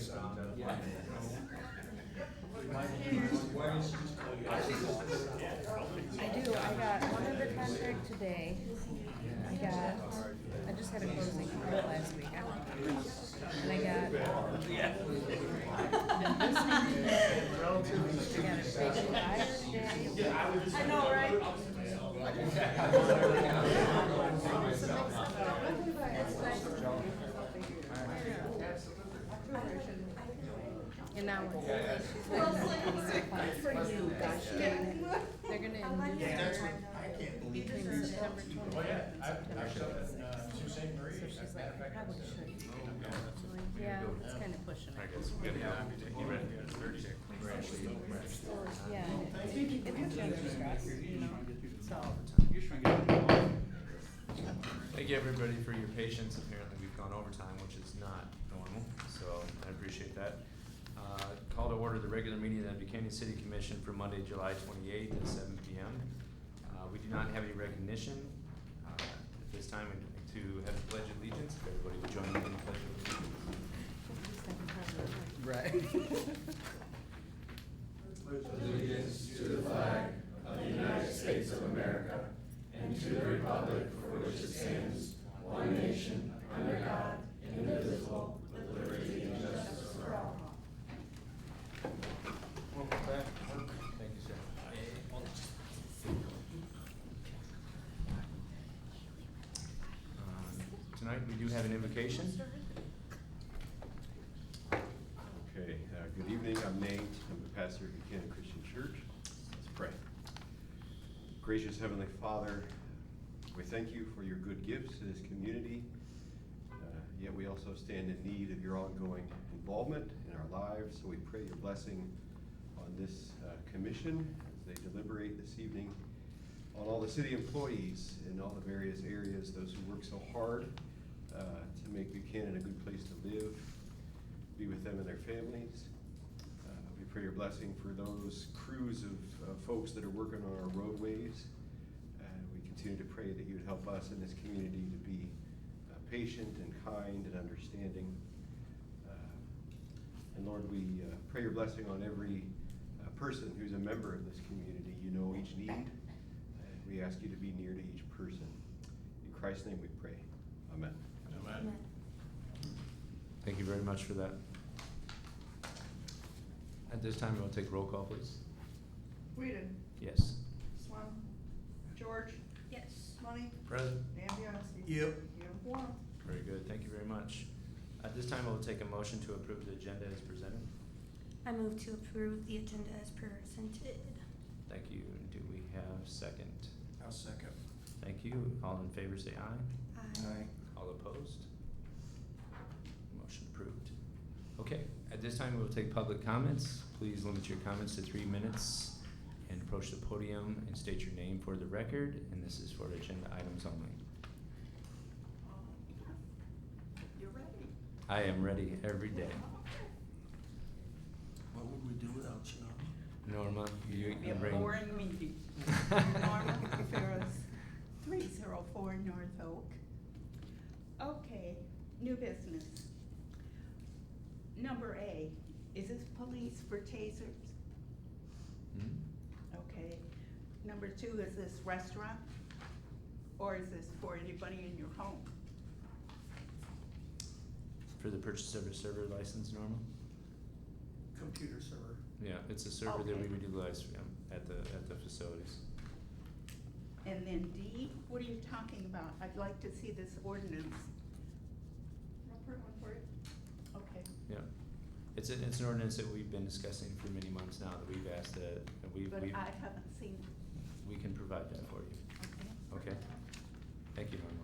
I do. I got one under contract today. I just had a closing last week. And I got a big buyer today. I know, right? And now she's like, for you, gosh, they're gonna induce her between September 24th and September 26th. So she's like, I probably should. I'm like, yeah, it's kind of pushing it. Yeah, it puts you under stress, you know, so. Thank you everybody for your patience. Apparently we've gone overtime, which is not normal, so I appreciate that. Call to order the regular meeting of the Buchanan City Commission for Monday, July 28th at 7 p.m. We do not have any recognition. At this time, we'd like to have the Pledge of Allegiance. If everybody would join me in the Pledge of Allegiance. Right. Allegiance to the flag of the United States of America and to the republic for which it stands, one nation, under God, indivisible, with liberty and justice for all. Thank you, sir. Tonight we do have an invocation. Okay, good evening. I'm Nate. I'm the pastor of Buchanan Christian Church. Let's pray. Gracious Heavenly Father, we thank you for your good gifts to this community. Yet we also stand in need of your ongoing involvement in our lives. So we pray your blessing on this commission as they deliberate this evening on all the city employees in all the various areas, those who work so hard to make Buchanan a good place to live. Be with them and their families. We pray your blessing for those crews of folks that are working on our roadways. We continue to pray that you would help us in this community to be patient and kind and understanding. And Lord, we pray your blessing on every person who's a member of this community. You know each need, and we ask you to be near to each person. In Christ's name we pray. Amen. Amen. Thank you very much for that. At this time, we'll take roll call, please. Whedon. Yes. Swan. George. Yes. Money. Present. Ambianski. Yep. Uniform. Very good. Thank you very much. At this time, we'll take a motion to approve the agenda as presented. I move to approve the agenda as presented. Thank you. Do we have second? I'll second. Thank you. All in favor say aye. Aye. All opposed? Motion approved. Okay, at this time we will take public comments. Please limit your comments to 3 minutes and approach the podium and state your name for the record, and this is for agenda items only. You're ready. I am ready every day. What would we do without you? Norma, you Be a bring. boring meeting. Norma Ferris, 304 North Oak. Okay, new business. Number A, is this police for tasers? Hmm? Okay. Number 2, is this restaurant? Or is this for anybody in your home? For the purchase of a server license, Norma? Computer server. Yeah, it's a server that we Okay. would utilize at the facilities. And then D, what are you talking about? I'd like to see this ordinance. I'll print one for you. Okay. Yeah. It's an ordinance that we've been discussing for many months now that we've asked that But I haven't seen it. we can provide that for you. Okay. Okay? Thank you, Norma.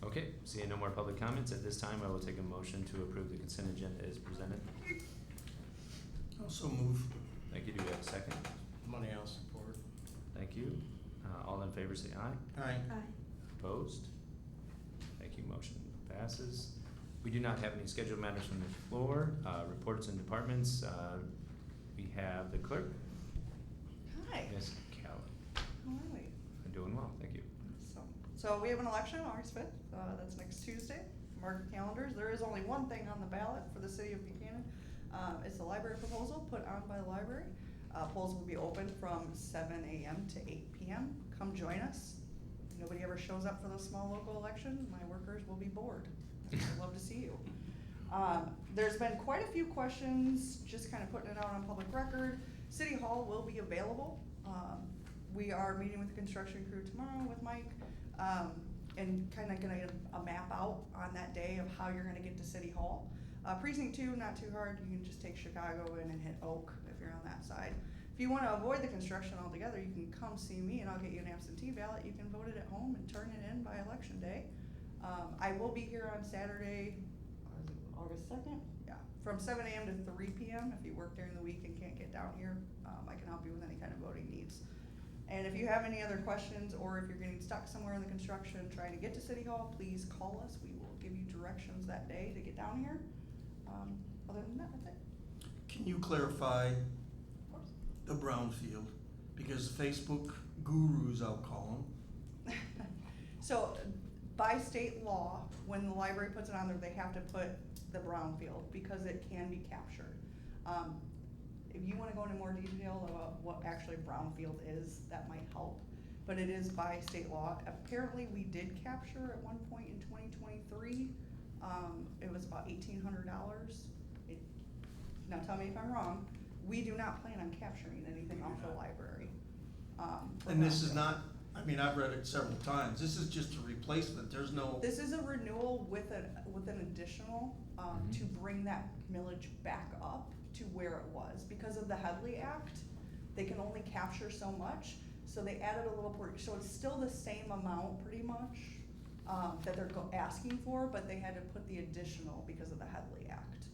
Okay, seeing no more public comments, at this time I will take a motion to approve the consent agenda as presented. Also move. Thank you. Do we have a second? Money I'll support. Thank you. All in favor say aye. Aye. Aye. Opposed? Thank you. Motion passes. We do not have any scheduled matters from the floor. Reports and departments. We have the clerk, Hi, Ms. Callie. how are we? So we have an election August 5th, that's next Tuesday. Mark your calendars. There is only one thing on the ballot for the city of Buchanan. It's a library proposal put on by the library. Polls will be open from 7 a.m. to 8 p.m. Come join us. Nobody ever shows up for the small local election. My workers will be bored. I'd love to see you. There's been quite a few questions, just kind of putting it out on public record. City Hall will be available. We are meeting with the construction crew tomorrow with Mike, and kind of gonna get a map out on that day of how you're gonna get to City Hall. Precinct 2, not too hard. You can just take Chicago in and hit Oak if you're on that side. If you wanna avoid the construction altogether, you can come see me and I'll get you an absentee ballot. You can vote it at home and turn it in by election day. I will be here on Saturday, August 2nd? Yeah, from 7 a.m. to 3 p.m. If you work during the week and can't get down here, I can help you with any kind of voting needs. And if you have any other questions, or if you're getting stuck somewhere in the construction trying to get to City Hall, please call us. We will give you directions that day to get down here. Other than that, that's it. Can you clarify Of course. the brownfield? Because Facebook gurus, I'll call them. So, by state law, when the library puts it on there, they have to put the brownfield because it can be captured. If you wanna go into more detail about what actually brownfield is, that might help. But it is by state law. Apparently, we did capture at one point in 2023. It was about $1,800. Now tell me if I'm wrong. We do not plan on capturing anything off the library. And this is not, I mean, I've read it several times. This is just a replacement. There's no, This is a renewal with an additional, to bring that millage back up to where it was. Because of the Headley Act, they can only capture so much, so they added a little so it's still the same amount pretty much, that they're asking for, but they had to put the additional because of the Headley Act.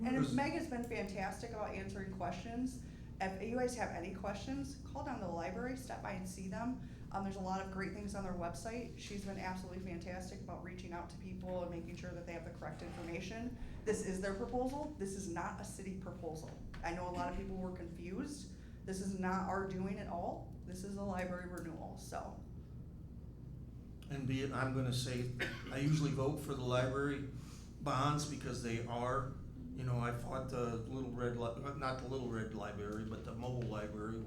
And Was- Meg has been fantastic about answering questions. If you guys have any questions, call down to the library, stop by and see them. There's a lot of great things on their website. She's been absolutely fantastic about reaching out to people and making sure that they have the correct information. This is their proposal. This is not a city proposal. I know a lot of people were confused. This is not our doing at all. This is a library renewal, so. and be it, I'm gonna say, I usually vote for the library bonds because they are, you know, I fought the Little Red, not the Little Red Library, but the mobile library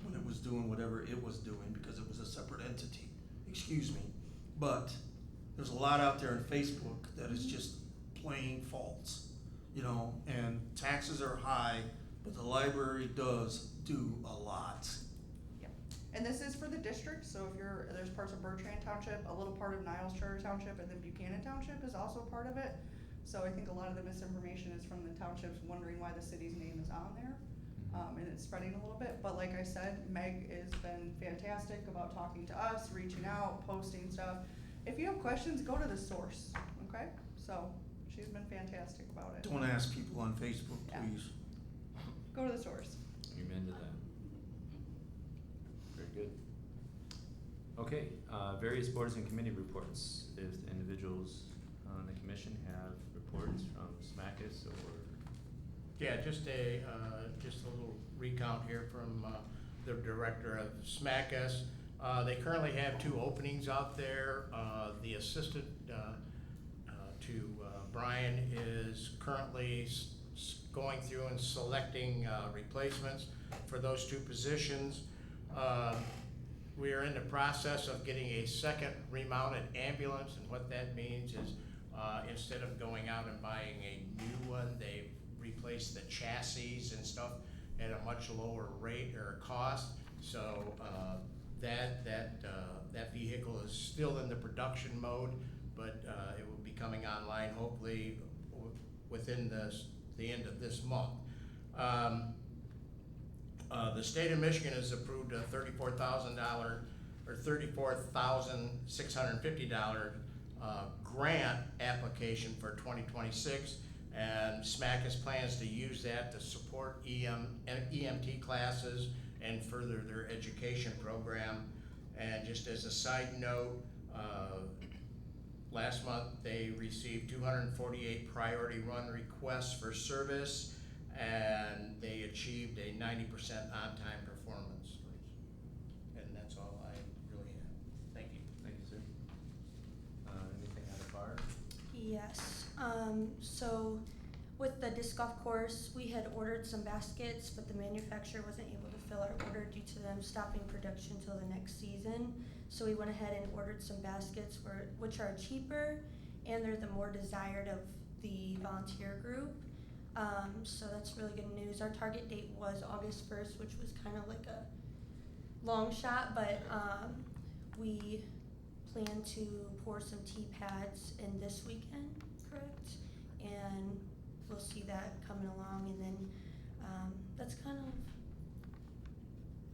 when it was doing whatever it was doing because it was a separate entity, excuse me. But there's a lot out there on Facebook that is just plain false, you know, and taxes are high, but the library does do a lot. And this is for the district, so if there's parts of Bertrand Township, a little part of Niles Charter Township, and then Buchanan Township is also part of it. So I think a lot of the misinformation is from the townships wondering why the city's name is on there. And it's spreading a little bit, but like I said, Meg has been fantastic about talking to us, reaching out, posting stuff. If you have questions, go to the source, okay? So, she's been fantastic about it. Don't ask people on Facebook, Yeah. please. Go to the source. Amen to that. Very good. Okay, various boards and committee reports. If the individuals on the commission have reports from SMACUS or. Yeah, just a little recount here from the director of SMACUS. They currently have 2 openings out there. The assistant to Brian is currently going through and selecting replacements for those 2 positions. We are in the process of getting a second remounted ambulance, and what that means is instead of going out and buying a new one, they replace the chassis and stuff at a much lower rate or cost. So that vehicle is still in the production mode, but it will be coming online hopefully within the end of this month. The state of Michigan has approved a $34,000 or $34,650 grant application for 2026, and SMACUS plans to use that to support EMT classes and further their education program. And just as a side note, last month they received 248 priority run requests for service, and they achieved a 90% on-time performance. And that's all I really have. Thank you. Thank you, sir. Yes, so with the disc golf course, we had ordered some baskets, but the manufacturer wasn't able to fill our order due to them stopping production till the next season. So we went ahead and ordered some baskets which are cheaper, and they're the more desired of the volunteer group. So that's really good news. Our target date was August 1st, which was kind of like a long shot, but we plan to pour some tea pads in this weekend, correct? And we'll see that coming along, and then that's kind of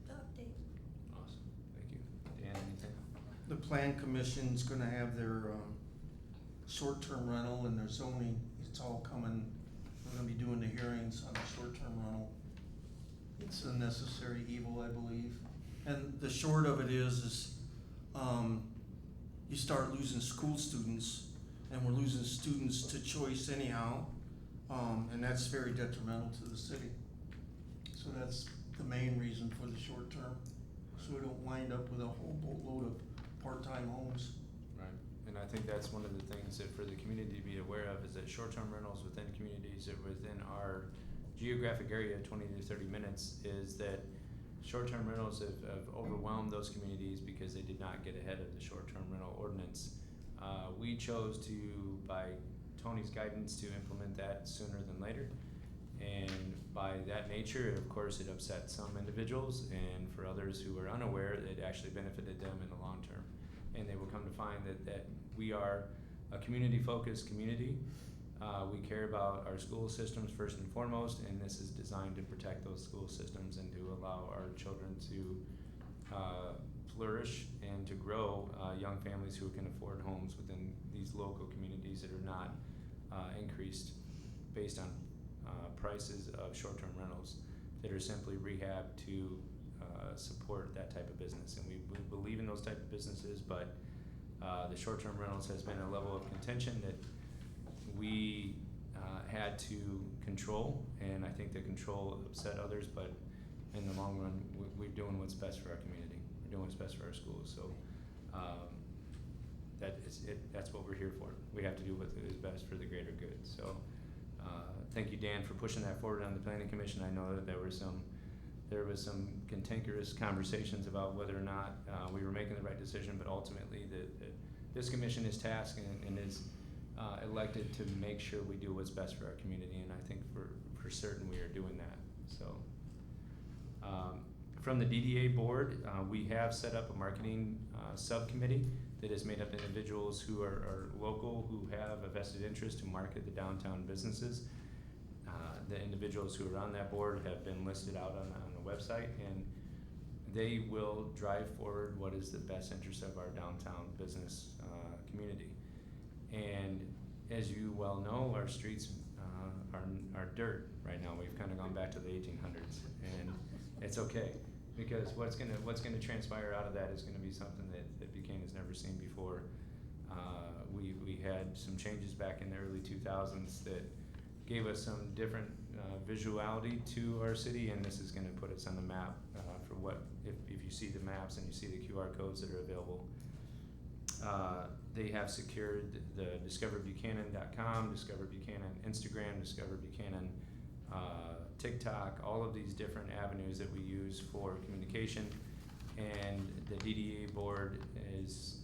the update. Awesome, thank you. Dan, anything? The plan commission's gonna have their, short-term rental and their zoning, it's all coming, we're gonna be doing the hearings on the short-term rental. It's a necessary evil, I believe, and the short of it is, you start losing school students, and we're losing students to choice anyhow, and that's very detrimental to the city. So that's the main reason for the short term, so we don't wind up with a whole boatload of part-time homes. Right, and I think that's one of the things that for the community to be aware of is that short-term rentals within communities or within our geographic area, 20 to 30 minutes, is that short-term rentals have overwhelmed those communities because they did not get ahead of the short-term rental ordinance. We chose to, by Tony's guidance, to implement that sooner than later. And by that nature, of course, it upset some individuals, and for others who were unaware, it actually benefited them in the long term. And they will come to find that we are a community-focused community. We care about our school systems first and foremost, and this is designed to protect those school systems and to allow our children to flourish and to grow young families who can afford homes within these local communities that are not increased based on prices of short-term rentals that are simply rehab to support that type of business. And we believe in those type of businesses, but the short-term rentals has been a level of contention that we had to control, and I think the control upset others, but in the long run, we're doing what's best for our community. We're doing what's best for our schools, so that's what we're here for. We have to do what is best for the greater good. So thank you, Dan, for pushing that forward on the planning commission. I know that there was some cantankerous conversations about whether or not we were making the right decision, but ultimately this commission is tasked and is elected to make sure we do what's best for our community, and I think for certain we are doing that. So from the DDA board, we have set up a marketing subcommittee that is made up of individuals who are local, who have a vested interest to market the downtown businesses. The individuals who are on that board have been listed out on the website, and they will drive forward what is the best interest of our downtown business community. And as you well know, our streets are dirt right now. We've kind of gone back to the 1800s, and it's okay, because what's gonna transpire out of that is gonna be something that Buchanan has never seen before. We had some changes back in the early 2000s that gave us some different visuality to our city, and this is gonna put us on the map for what, if you see the maps and you see the QR codes that are available. They have secured the discoverbuchanan.com, Discover Buchanan Instagram, Discover Buchanan TikTok, all of these different avenues that we use for communication. And the DDA board is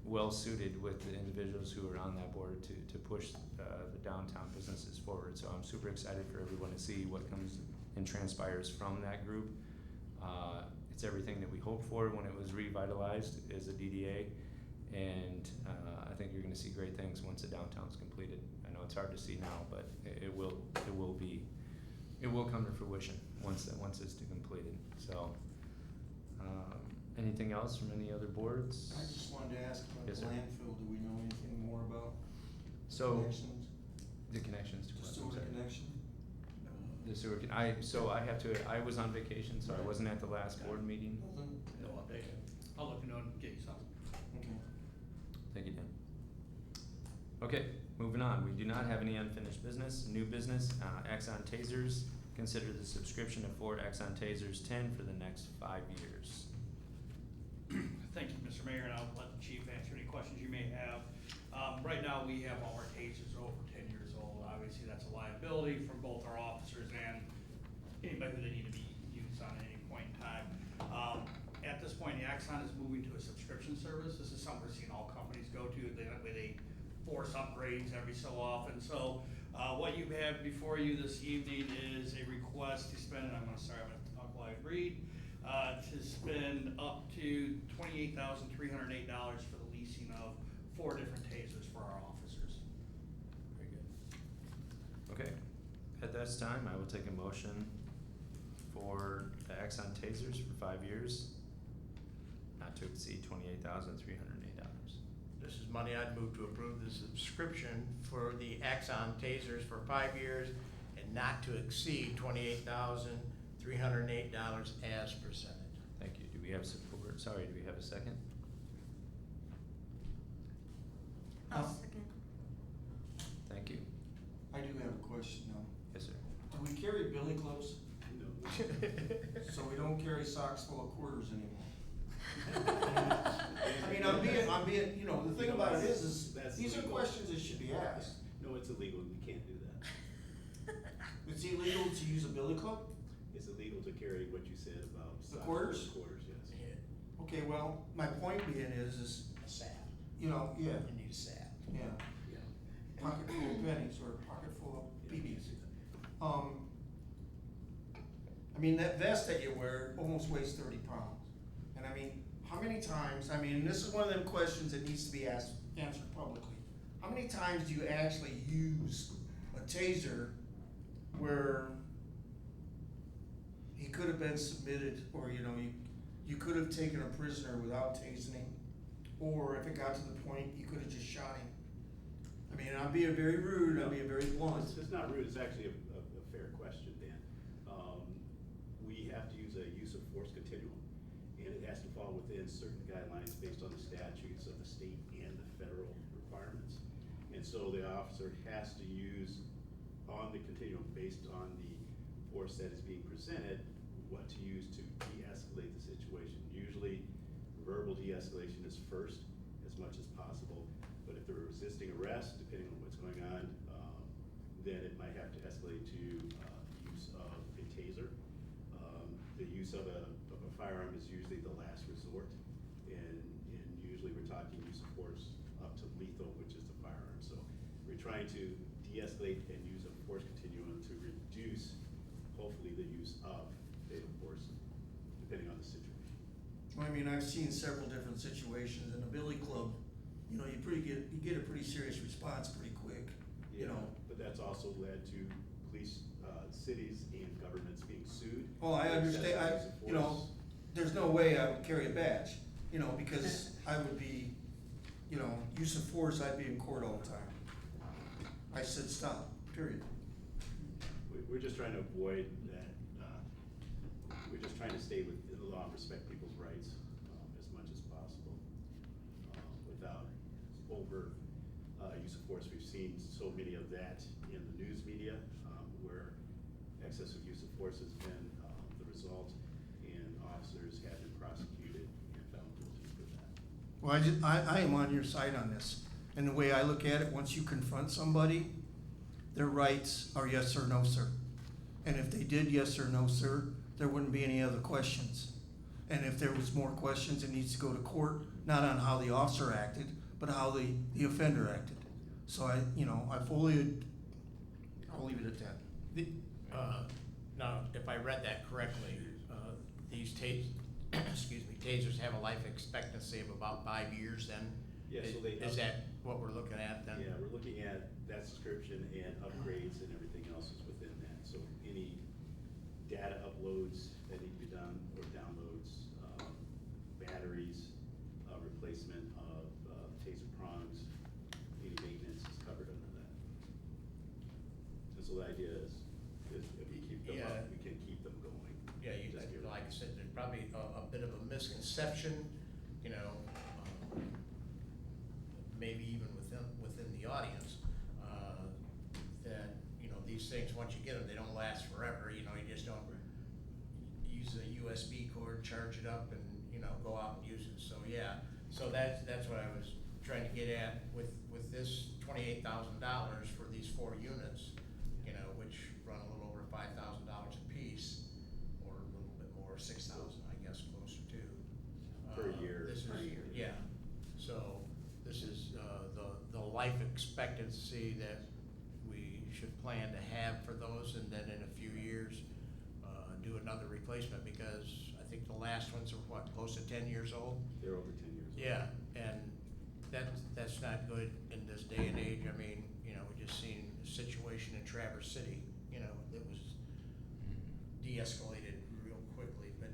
well suited with the individuals who are on that board to push the downtown businesses forward. So I'm super excited for everyone to see what comes and transpires from that group. It's everything that we hoped for when it was revitalized as a DDA. And I think you're going to see great things once the downtown's completed. I know it's hard to see now, but it will come to fruition once it's completed. So, anything else from any other boards? I just wanted to ask about Yes, the sir. landfill, do we know anything more about So connections? the connections to The what? sewer I'm sorry. connection? The sewer. I was on vacation, so I wasn't at the last board meeting. Nothing? No update. I'll let you know and get you some. Okay. Thank you, Dan. Okay, moving on. We do not have any unfinished business. New business, Axon Tasers. Consider the subscription of 4 Axon Tasers 10 for the next 5 years. Thank you, Mr. Mayor, and I'll let the chief answer any questions you may have. Right now, we have all our tasers over 10 years old. Obviously, that's a liability from both our officers and anybody who they need to be used on at any point in time. At this point, the Axon is moving to a subscription service. This is something we're seeing all companies go to. That way they force upgrades every so often. So what you have before you this evening is a request to spend, and I'm gonna talk while I read, to spend up to $28,308 for the leasing of 4 different tasers for our officers. Very good. Okay, at this time, I will take a motion for the Axon tasers for 5 years, not to exceed $28,308. This is money I'd move to approve the subscription for the Axon tasers for 5 years and not to exceed $28,308 as presented. Thank you. Do we have support? Sorry, do we have a second? I'll second. Thank you. I do have a question now. Yes, sir. Do we carry billy clubs? No. So we don't carry socks full of quarters anymore? I mean, I'm being, you know, the thing about it is these are questions that should be asked. No, it's illegal, you can't do that. It's illegal to use a billy club? It's illegal to carry what you said about. The socks quarters? or Quarters, yes. Okay, well, my point being is, A sap. you know, yeah, You need a sap. yeah, Yeah. pocket full of pennies or pocket full of BBs. I mean, that vest that you wear almost weighs 30 pounds. And I mean, how many times, I mean, this is one of them questions that needs to be answered publicly. How many times do you actually use a taser where he could have been submitted, or, you know, you could have taken a prisoner without tasing him, or if it got to the point, you could have just shot him? I mean, I'm being very rude, I'm being very blunt. It's not rude, it's actually a fair question, Dan. We have to use a use of force continuum, and it has to fall within certain guidelines based on the statutes of the state and the federal requirements. And so the officer has to use on the continuum, based on the force that is being presented, what to use to de-escalate the situation. Usually, verbal de-escalation is first, as much as possible, but if they're resisting arrest, depending on what's going on, then it might have to escalate to the use of a taser. The use of a firearm is usually the last resort, and usually we're talking use of force up to lethal, which is the firearm. So we're trying to de-escalate and use a force continuum to reduce, hopefully, the use of fatal force, depending on the situation. I mean, I've seen several different situations in a billy club, you know, you get a pretty serious response pretty quick, you know. But that's also led to police, cities and governments being sued. Oh, I for understand, excessive use of you know, force. there's no way I would carry a badge, you know, because I would be, you know, use of force, I'd be in court all the time. I said stop, period. We're just trying to avoid that, we're just trying to stay within the law and respect people's rights, as much as possible, without over, use of force. We've seen so many of that in the news media, where excessive use of force has been, the result, and officers have been prosecuted and found guilty for that. Well, I am on your side on this, and the way I look at it, once you confront somebody, their rights are yes or no, sir. And if they did yes or no, sir, there wouldn't be any other questions. And if there was more questions, it needs to go to court, not on how the officer acted, but how the offender acted. So I'll leave it at that. Now, if I read that correctly, these tasers have a life expectancy of about 5 years then? Yeah, so they. Is that what we're looking at then? Yeah, we're looking at that subscription, and upgrades and everything else is within that. So any data uploads that need to be done, or downloads, batteries, replacement of taser prongs, any maintenance is covered under that. And so the idea is if we keep them up, we can keep them going. Yeah, like I said, there's probably a bit of a misconception, you know, maybe even within the audience, that, you know, these things, once you get them, they don't last forever. You know, you just don't use a USB cord, charge it up, and, you know, go out and use it. So yeah, so that's what I was trying to get at with this $28,000 for these 4 units, you know, which run a little over $5,000 a piece, or a little bit more, 6,000, I guess, closer to. Per year. This is, Per year. yeah, so this is, the life expectancy that we should plan to have for those, and then in a few years, do another replacement, because I think the last ones are what, close to 10 years old? They're over 10 years old. Yeah, and that's not good in this day and age. I mean, you know, we just seen a situation in Traverse City, you know, that was de-escalated real quickly, but,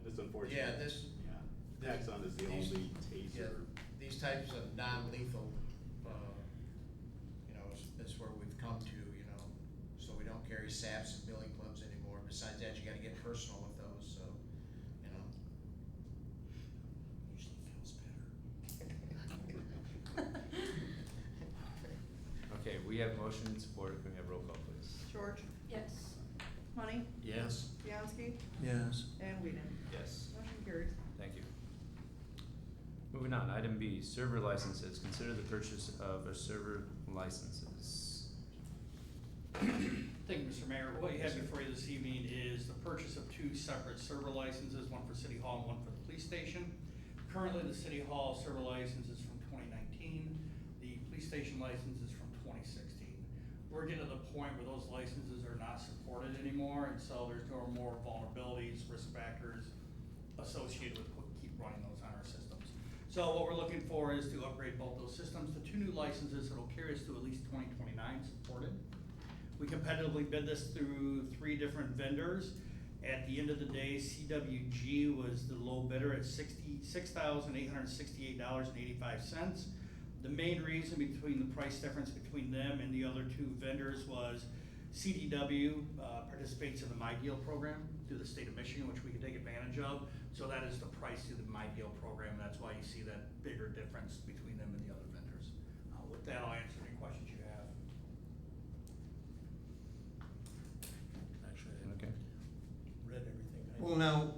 It's unfortunate. yeah, this. Axon is the these- only yeah, taser. These types of non-lethal, you know, that's where we've come to, you know, so we don't carry saps and billy clubs anymore. Besides that, you gotta get personal with those, so, you know. Usually feels better. Okay, we have motion and support. Can we have roll call, please? George, Yes. Money, Yes. Bianski, Yes. and Whedon. Yes. Motion carries. Thank you. Moving on, item B, server licenses. Consider the purchase of a server licenses. Thank you, Mr. Mayor. What you have before you this evening is the purchase of 2 separate server licenses, one for City Hall and one for the police station. Currently, the City Hall server license is from 2019. The police station license is from 2016. We're getting to the point where those licenses are not supported anymore, and so there's no more vulnerabilities, risk factors associated with keep running those on our systems. So what we're looking for is to upgrade both those systems to 2 new licenses that'll carry us to at least 2029 supported. We competitively bid this through 3 different vendors. At the end of the day, CWG was the low bidder at $66,868.85. The main reason between the price difference between them and the other 2 vendors was CDW participates in the My Deal program through the state of Michigan, which we can take advantage of. So that is the price through the My Deal program. That's why you see that bigger difference between them and the other vendors. With that, I'll answer any questions you have. Actually, I Okay. read everything. Well, now,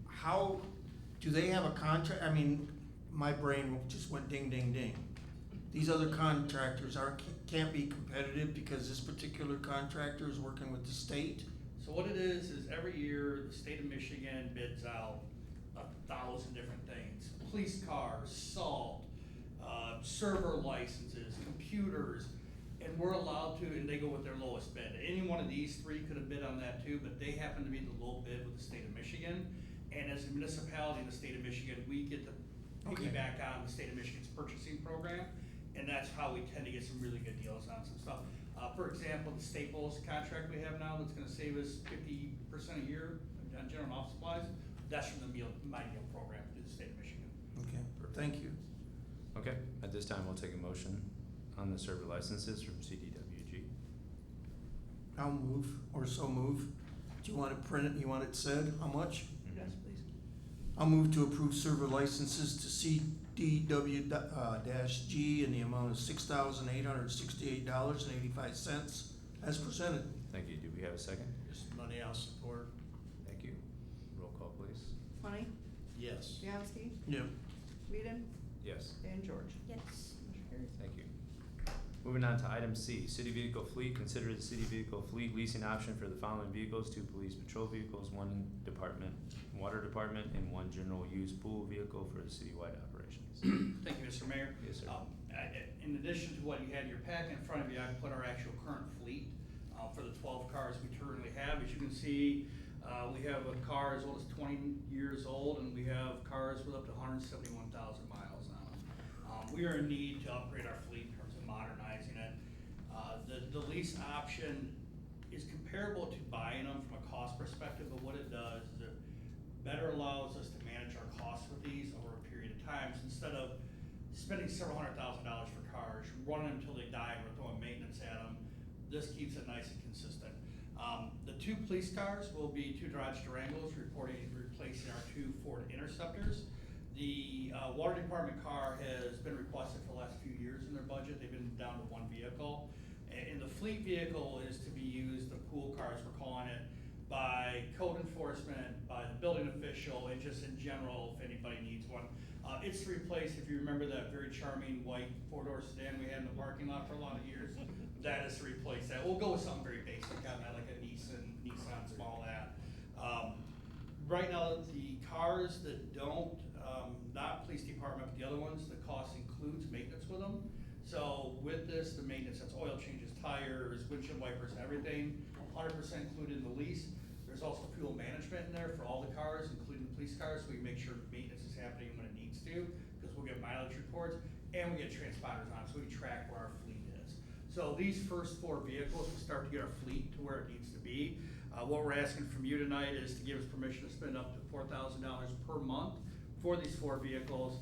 how, do they have a contract? I mean, my brain just went ding, ding, ding. These other contractors can't be competitive because this particular contractor is working with the state? So what it is every year, the state of Michigan bids out 1,000 different things. Police cars, salt, server licenses, computers, and we're allowed to, and they go with their lowest bid. Any one of these 3 could have bid on that too, but they happen to be the low bid with the state of Michigan. And as a municipality in the state of Michigan, we get to piggyback on the state of Michigan's purchasing program, and that's how we tend to get some really good deals on some stuff. For example, the Staples contract we have now that's gonna save us 50% a year on general office supplies, that's from the My Deal program through the state of Michigan. Okay, thank you. Okay, at this time, we'll take a motion on the server licenses from CDWG. I'll move, or so move. Do you want it printed, you want it said, how much? Yes, please. I'll move to approve server licenses to CDW-G in the amount of $6,868.85 as presented. Thank you. Do we have a second? This money I'll support. Thank you. Roll call, please. Money, Yes. Bianski, Yep. Whedon, Yes. and George. Yes. Motion carries. Thank you. Moving on to item C, city vehicle fleet. Consider the city vehicle fleet leasing option for the following vehicles: 2 police patrol vehicles, 1 department, water department, and 1 general use pool vehicle for the citywide operations. Thank you, Mr. Mayor. Yes, sir. In addition to what you had in your pack in front of you, I put our actual current fleet for the 12 cars we currently have. As you can see, we have a car as old as 20 years old, and we have cars with up to 171,000 miles on them. We are in need to upgrade our fleet in terms of modernizing it. The lease option is comparable to buying them from a cost perspective, but what it does is it better allows us to manage our costs with these over a period of time. So instead of spending several $100,000 for cars, running them until they die, and we're throwing maintenance at them, this keeps it nice and consistent. The 2 police cars will be 2 Dodge Durangos replacing our 2 Ford Interceptors. The water department car has been requested for the last few years in their budget. They've been down to 1 vehicle. And the fleet vehicle is to be used, the pool cars we're calling it, by code enforcement, by the building official, and just in general, if anybody needs one. It's to replace, if you remember that very charming white four-door sedan we had in the parking lot for a lot of years, that is to replace that. We'll go with something very basic, kind of like a Nissan small that. Right now, the cars that don't, not police department, but the other ones, the cost includes maintenance with them. So with this, the maintenance, that's oil changes, tires, windshield wipers, everything, 100% included in the lease. There's also fuel management in there for all the cars, including the police cars, so we make sure maintenance is happening when it needs to, because we'll get mileage reports, and we get transponders on, so we track where our fleet is. So these first 4 vehicles, we start to get our fleet to where it needs to be. What we're asking from you tonight is to give us permission to spend up to $4,000 per month for these 4 vehicles.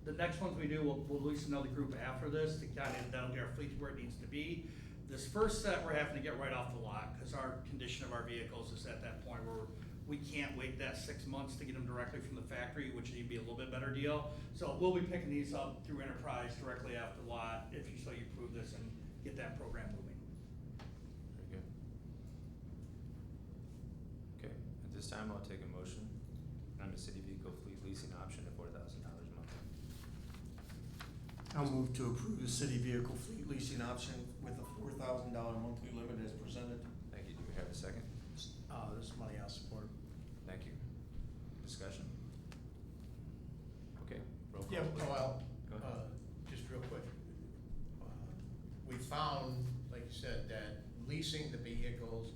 The next ones we do, we'll release another group after this to kind of, that'll get our fleet to where it needs to be. This first set, we're having to get right off the lot, because our condition of our vehicles is at that point where we can't wait that 6 months to get them directly from the factory, which would be a little bit better deal. So we'll be picking these up through Enterprise directly after the lot, if you approve this and get that program moving. Very good. Okay, at this time, I'll take a motion on the city vehicle fleet leasing option at $4,000 a month. I'll move to approve the city vehicle fleet leasing option with a $4,000 monthly limit as presented. Thank you. Do we have a second? This money I'll support. Thank you. Discussion? Okay, roll call. Yeah, please. well, Go ahead. just real quick. We found, like you said, that leasing the vehicles,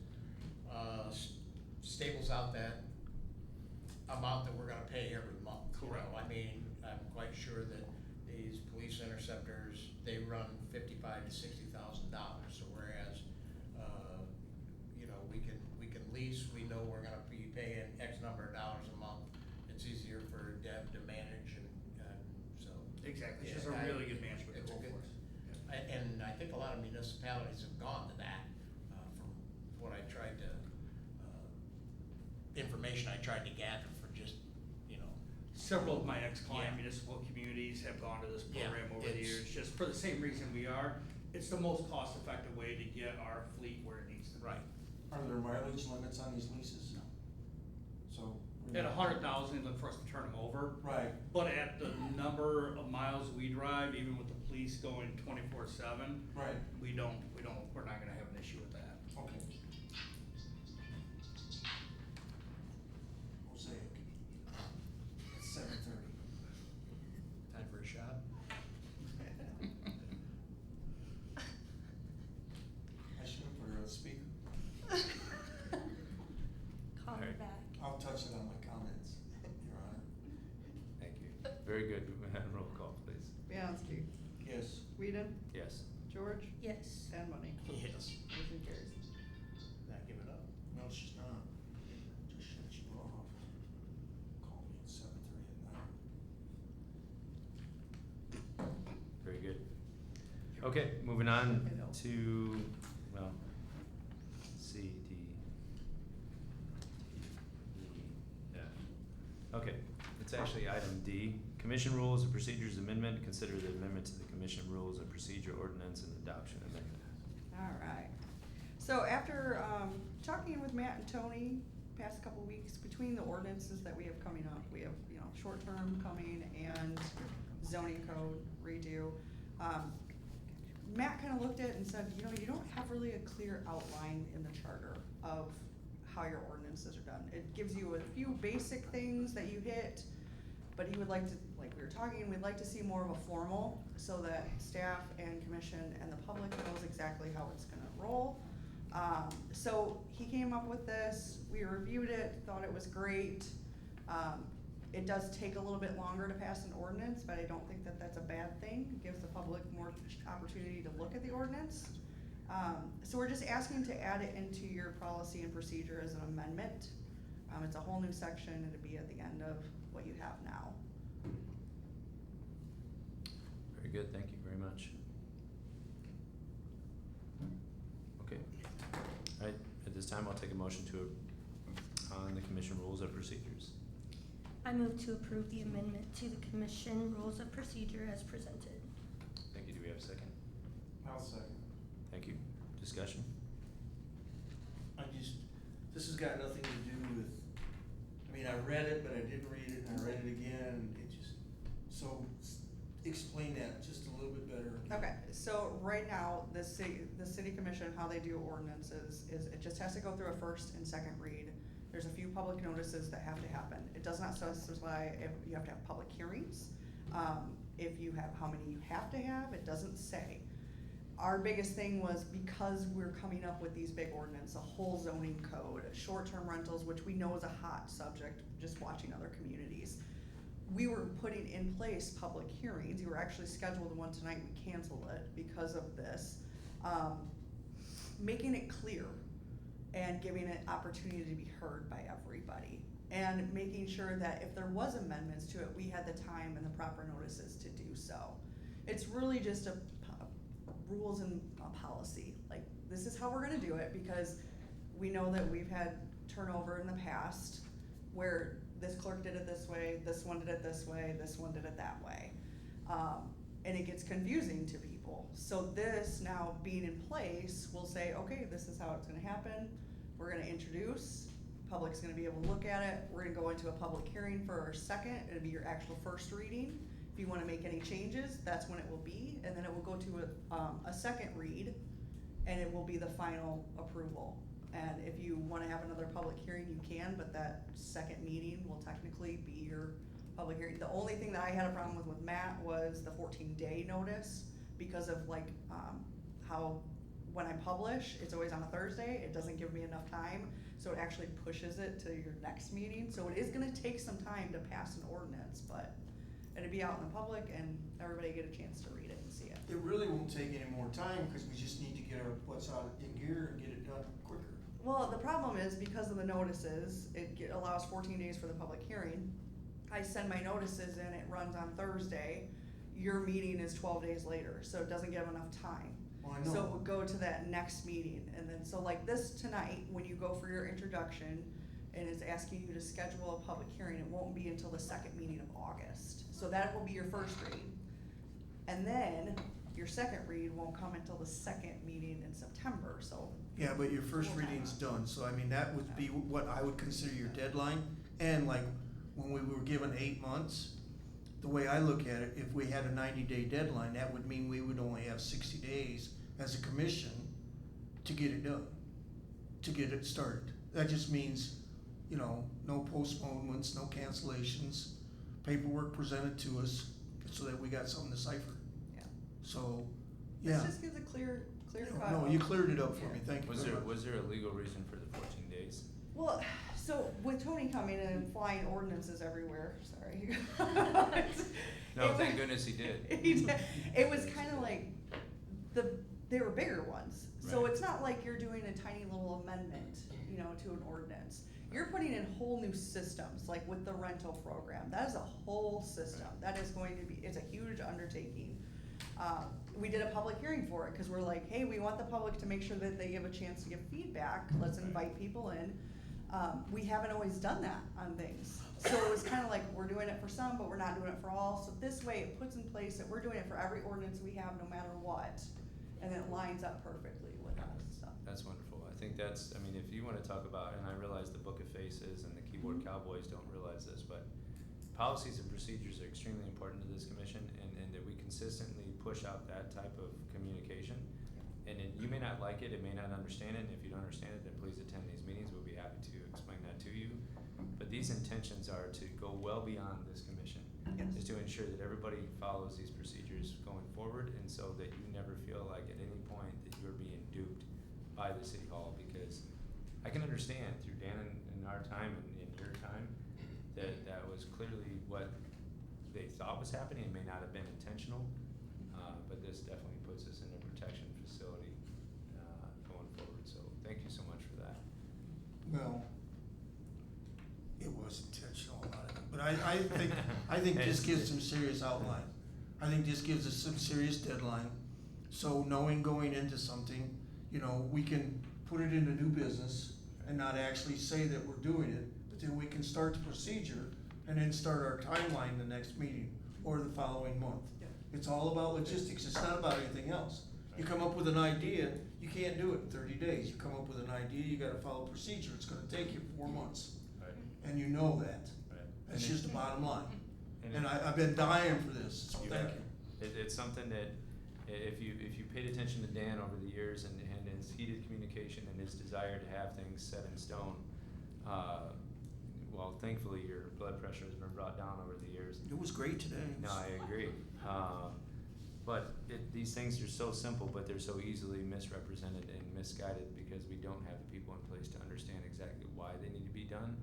stables out that amount that we're gonna pay every month. You know, Correct. I mean, I'm quite sure that these police interceptors, they run $55,000 to $60,000. So whereas, you know, we can lease, we know we're gonna be paying X number of dollars a month. It's easier for Deb to manage and so. Exactly, it's Yeah, just a really good management it's a tool good- for us. And I think a lot of municipalities have gone to that, from what I tried to, information I tried to gather for just, you know. Several of my ex-client Yeah. municipal communities have gone to this Yeah, program over the it's- years, just for the same reason we are. It's the most cost-effective way to get our fleet where it needs to be. Right. Are there mileage limits on these leases? No. So. At 100,000, look for us to turn them over. Right. But at the number of miles we drive, even with the police going 24/7, Right. we're not gonna have an issue with that. Okay. Mosaic. It's 7:30. Time for a shot? I should have put her on speaker. Call me Alright. back. I'll touch it on my comments, Your Honor. Thank you. Very good. We have a roll call, please. Bianski, Yes. Whedon, Yes. George, Yes. and Money. Yes. Motion carries. Not give it up. No, she's not. Just shut you off. Call me at 7:30 at night. Very good. Okay, moving on I know. to, well, C, D, E, F. Okay, it's actually item D. Commission Rules and Procedures Amendment. Consider the amendment to the Commission Rules and Procedure Ordinance and Adoption Amendment. All right. So after, talking with Matt and Tony, past couple weeks, between the ordinances that we have coming up, we have, you know, short-term coming and zoning code redo. Matt kinda looked at it and said, you know, you don't have really a clear outline in the charter of how your ordinances are done. It gives you a few basic things that you hit, but he would like to, like we were talking, we'd like to see more of a formal, so that staff and commission and the public knows exactly how it's gonna roll. So he came up with this, we reviewed it, thought it was great. It does take a little bit longer to pass an ordinance, but I don't think that that's a bad thing. It gives the public more opportunity to look at the ordinance. So we're just asking to add it into your policy and procedure as an amendment. It's a whole new section, it'll be at the end of what you have now. Very good, thank you very much. Okay. All right, at this time, I'll take a motion to, on the Commission Rules and Procedures. I move to approve the amendment to the Commission Rules of Procedure as presented. Thank you. Do we have a second? I'll second. Thank you. Discussion? this has got nothing to do with, I mean, I read it, but I didn't read it, and I read it again, it just, so, explain that just a little bit better. Okay, so right now, the city commission, how they do ordinances is it just has to go through a first and second read. There's a few public notices that have to happen. It does not specify if you have to have public hearings. If you have, how many you have to have, it doesn't say. Our biggest thing was because we're coming up with these big ordinances, a whole zoning code, short-term rentals, which we know is a hot subject, just watching other communities. We were putting in place public hearings. You were actually scheduled one tonight, we canceled it because of this. Making it clear and giving it opportunity to be heard by everybody. And making sure that if there was amendments to it, we had the time and the proper notices to do so. It's really just a rules and a policy. Like, this is how we're gonna do it, because we know that we've had turnover in the past where this clerk did it this way, this one did it this way, this one did it that way. And it gets confusing to people. So this now being in place will say, okay, this is how it's gonna happen. We're gonna introduce, public's gonna be able to look at it. We're gonna go into a public hearing for our second, it'll be your actual first reading. If you wanna make any changes, that's when it will be, and then it will go to a second read, and it will be the final approval. And if you wanna have another public hearing, you can, but that second meeting will technically be your public hearing. The only thing that I had a problem with Matt was the 14-day notice, because of like, how when I publish, it's always on a Thursday, it doesn't give me enough time, so it actually pushes it to your next meeting. So it is gonna take some time to pass an ordinance, but it'll be out in the public and everybody get a chance to read it and see it. It really won't take any more time, because we just need to get our butts out in gear and get it done quicker. Well, the problem is because of the notices, it allows 14 days for the public hearing. I send my notices in, it runs on Thursday, your meeting is 12 days later, so it doesn't give enough time. Well, I know. So it would go to that next meeting, and then, so like this tonight, when you go for your introduction, and it's asking you to schedule a public hearing, it won't be until the second meeting of August. So that will be your first read. And then, your second read won't come until the second meeting in September, so. Yeah, but your first reading's done, so I mean, that would be what I would consider your deadline. And like, when we were given 8 months, the way I look at it, if we had a 90-day deadline, that would mean we would only have 60 days as a commission to get it done, to get it started. That just means, you know, no postponements, no cancellations, paperwork presented to us so that we got something to cipher. Yeah. So, yeah. This just gives a clear cut. No, you cleared it up for me, thank you Was very there, much. was there a legal reason for the 14 days? Well, so with Tony coming in and flying ordinances everywhere, sorry. No, thank goodness he did. He did. It was kinda like, they were bigger ones. So Right. it's not like you're doing a tiny little amendment, you know, to an ordinance. You're putting in whole new systems, like with the rental program, that is a whole system. That is going to be, it's a huge undertaking. We did a public hearing for it, cause we're like, hey, we want the public to make sure that they give a chance to give feedback, let's invite people in. We haven't always done that on things. So it was kinda like, we're doing it for some, but we're not doing it for all. So this way, it puts in place that we're doing it for every ordinance we have, no matter what. And it lines up perfectly with us, so. That's wonderful. I think that's, I mean, if you wanna talk about, and I realize the Book of Faces and the Keyboard Cowboys don't realize this, but policies and procedures are extremely important to this commission, and that we consistently push out that type of communication. And you may not like it, may not understand it, and if you don't understand it, then please attend these meetings, we'll be happy to explain that to you. But these intentions are to go well beyond this commission. Yes. Is to ensure that everybody follows these procedures going forward, and so that you never feel like at any point that you're being duped by the city hall, because I can understand through Dan and our time and in your time, that was clearly what they thought was happening. It may not have been intentional, but this definitely puts us in a protection facility, going forward, so thank you so much for that. Well, it was intentional, a lot of it, but I think this gives some serious outline. I think this gives us some serious deadline, so knowing going into something, you know, we can put it into new business and not actually say that we're doing it, but then we can start the procedure and then start our timeline the next meeting or the following month. Yeah. It's all about logistics, it's not about anything else. You come up with an idea, You can't do it in 30 days. You come up with an idea, you gotta follow procedure. It's gonna take you 4 months. Right. And you know that. Right. That's And just the bottom line. and And it- I've been dying for this, so You thank bet. you. It's something that, if you paid attention to Dan over the years and his heated communication and his desire to have things set in stone, well, thankfully your blood pressure has been brought down over the years. It was great today. No, I agree. But these things are so simple, but they're so easily misrepresented and misguided because we don't have the people in place to understand exactly why they need to be done.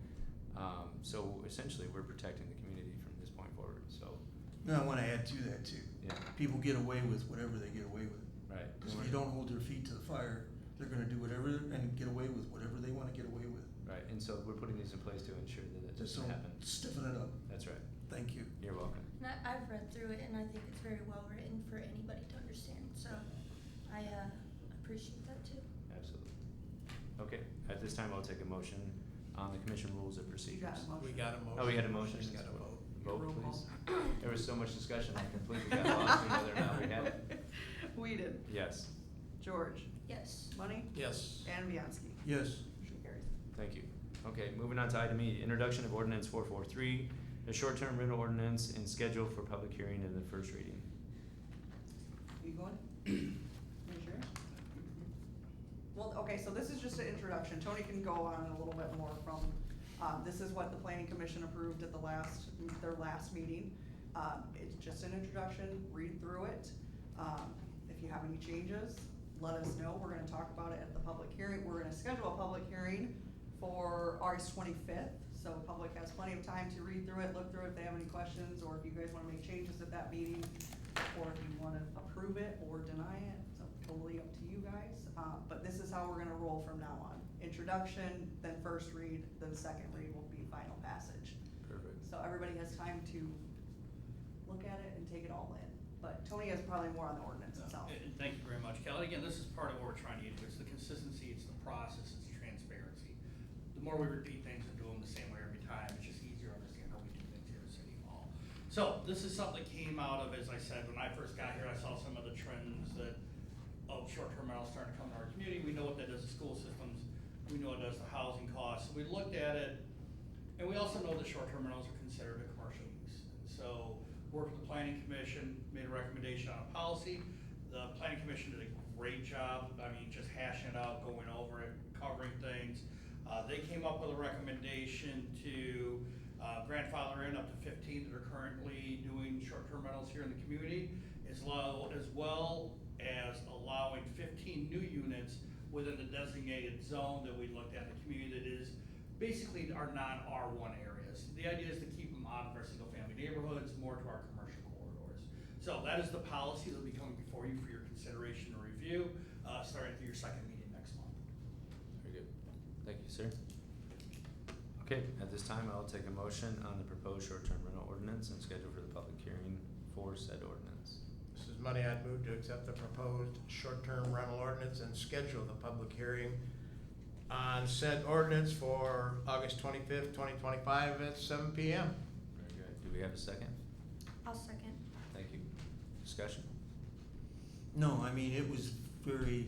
So essentially, we're protecting the community from this point forward, so, No, I wanna add to that too. yeah, People get away with whatever they get away with. right. Cause if you don't hold their feet to the fire, they're gonna do whatever and get away with whatever they wanna get away with. Right, and so we're putting these in place to ensure that it Just doesn't so happen. stiffen it up. That's right. Thank you. You're welcome. And I've read through it and I think it's very well written for anybody to understand, so I appreciate that too. Absolutely. Okay, at this time, I'll take a motion on the commission rules of You procedures. got a motion. We got a motion. Oh, we had a motion. Just gotta vote. Vote, Roll please. call. There was so much discussion, I completely got lost in whether or not we had it. Whedon, Yes, George, Yes. Money, Yes. and Bianski. Yes. Motion carries. thank you. Okay, moving on to item E, introduction of ordinance 443, a short-term rental ordinance and schedule for public hearing in the first reading. You going? You sure? Well, okay, so this is just an introduction. Tony can go on a little bit more from, this is what the planning commission approved at their last meeting. It's just an introduction, read through it. If you have any changes, let us know. We're gonna talk about it at the public hearing. We're gonna schedule a public hearing for August 25th. So public has plenty of time to read through it, look through it if they have any questions, or if you guys wanna make changes at that meeting, or if you wanna approve it or deny it, it's totally up to you guys. But this is how we're gonna roll from now on. Introduction, then first read, then second read will be final passage. Perfect. So everybody has time to look at it and take it all in. But Tony has probably more on the ordinance itself. And thank you very much, Kelly. Again, this is part of what we're trying to get to. It's the consistency, it's the process, it's the transparency. The more we repeat things and do them the same way every time, it's just easier to understand how we do things here at City Hall. So this is something that came out of, as I said, when I first got here, I saw some of the trends of short-term rentals starting to come to our community. We know what that does to school systems. We know it does to housing costs. So we looked at it, and we also know that short-term rentals are considered a commercial use. And so worked with the planning commission, made a recommendation on a policy. The planning commission did a great job, I mean, just hashing it out, going over it, covering things. They came up with a recommendation to grandfather in up to 15 that are currently doing short-term rentals here in the community, as well as allowing 15 new units within the designated zone that we looked at in the community that is basically our non-R1 areas. The idea is to keep them out of our single-family neighborhoods, more to our commercial corridors. So that is the policy that will be coming before you for your consideration and review, starting at your second meeting next month. Very good. Thank you, sir. Okay, at this time, I'll take a motion on the proposed short-term rental ordinance and schedule for the public hearing for said ordinance. This is Money. I'd move to accept the proposed short-term rental ordinance and schedule the public hearing on said ordinance for August 25th, 2025 at 7 p.m. Very good. Do we have a second? I'll second. Thank you. Discussion? No, I mean, it was very,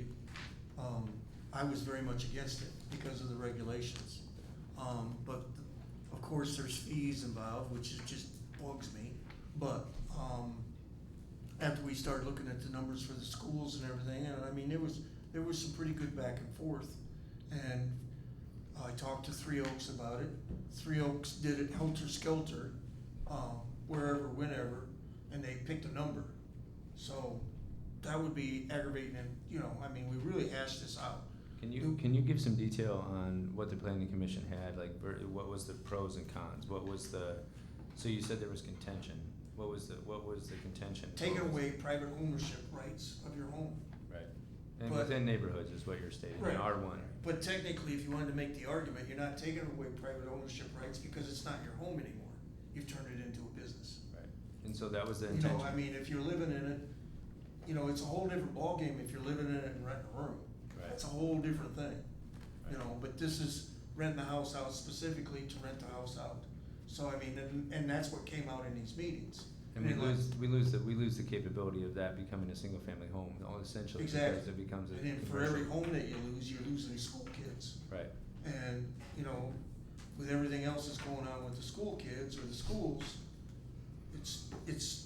I was very much against it because of the regulations. But of course, there's fees involved, which is just bugs me. But, after we started looking at the numbers for the schools and everything, and I mean, there was some pretty good back and forth. And I talked to Three Oaks about it. Three Oaks did it helter-skelter, wherever, whenever, and they picked a number. So that would be aggravating and, you know, I mean, we really hashed this out. Can you give some detail on what the planning commission had, like, what was the pros and cons? What was so you said there was contention. What was the contention? Taking away private ownership rights of your home. Right. And But- within neighborhoods is what you're stating, Right. in R1. But technically, if you wanted to make the argument, you're not taking away private ownership rights because it's not your home anymore. You've turned it into a business. Right. And so that was the You intention. know, I mean, if you're living in it, you know, it's a whole different ballgame if you're living in it and renting a room. Right. That's a whole different thing. You Right. know, but this is renting the house out specifically to rent the house out. So I mean, and that's what came out in these meetings. And we And lose the capability of that becoming a single family home, essentially, because Exactly. it becomes a. And then for every home that you lose, you're losing school kids. Right, And, you know, with everything else that's going on with the school kids or the schools, it's,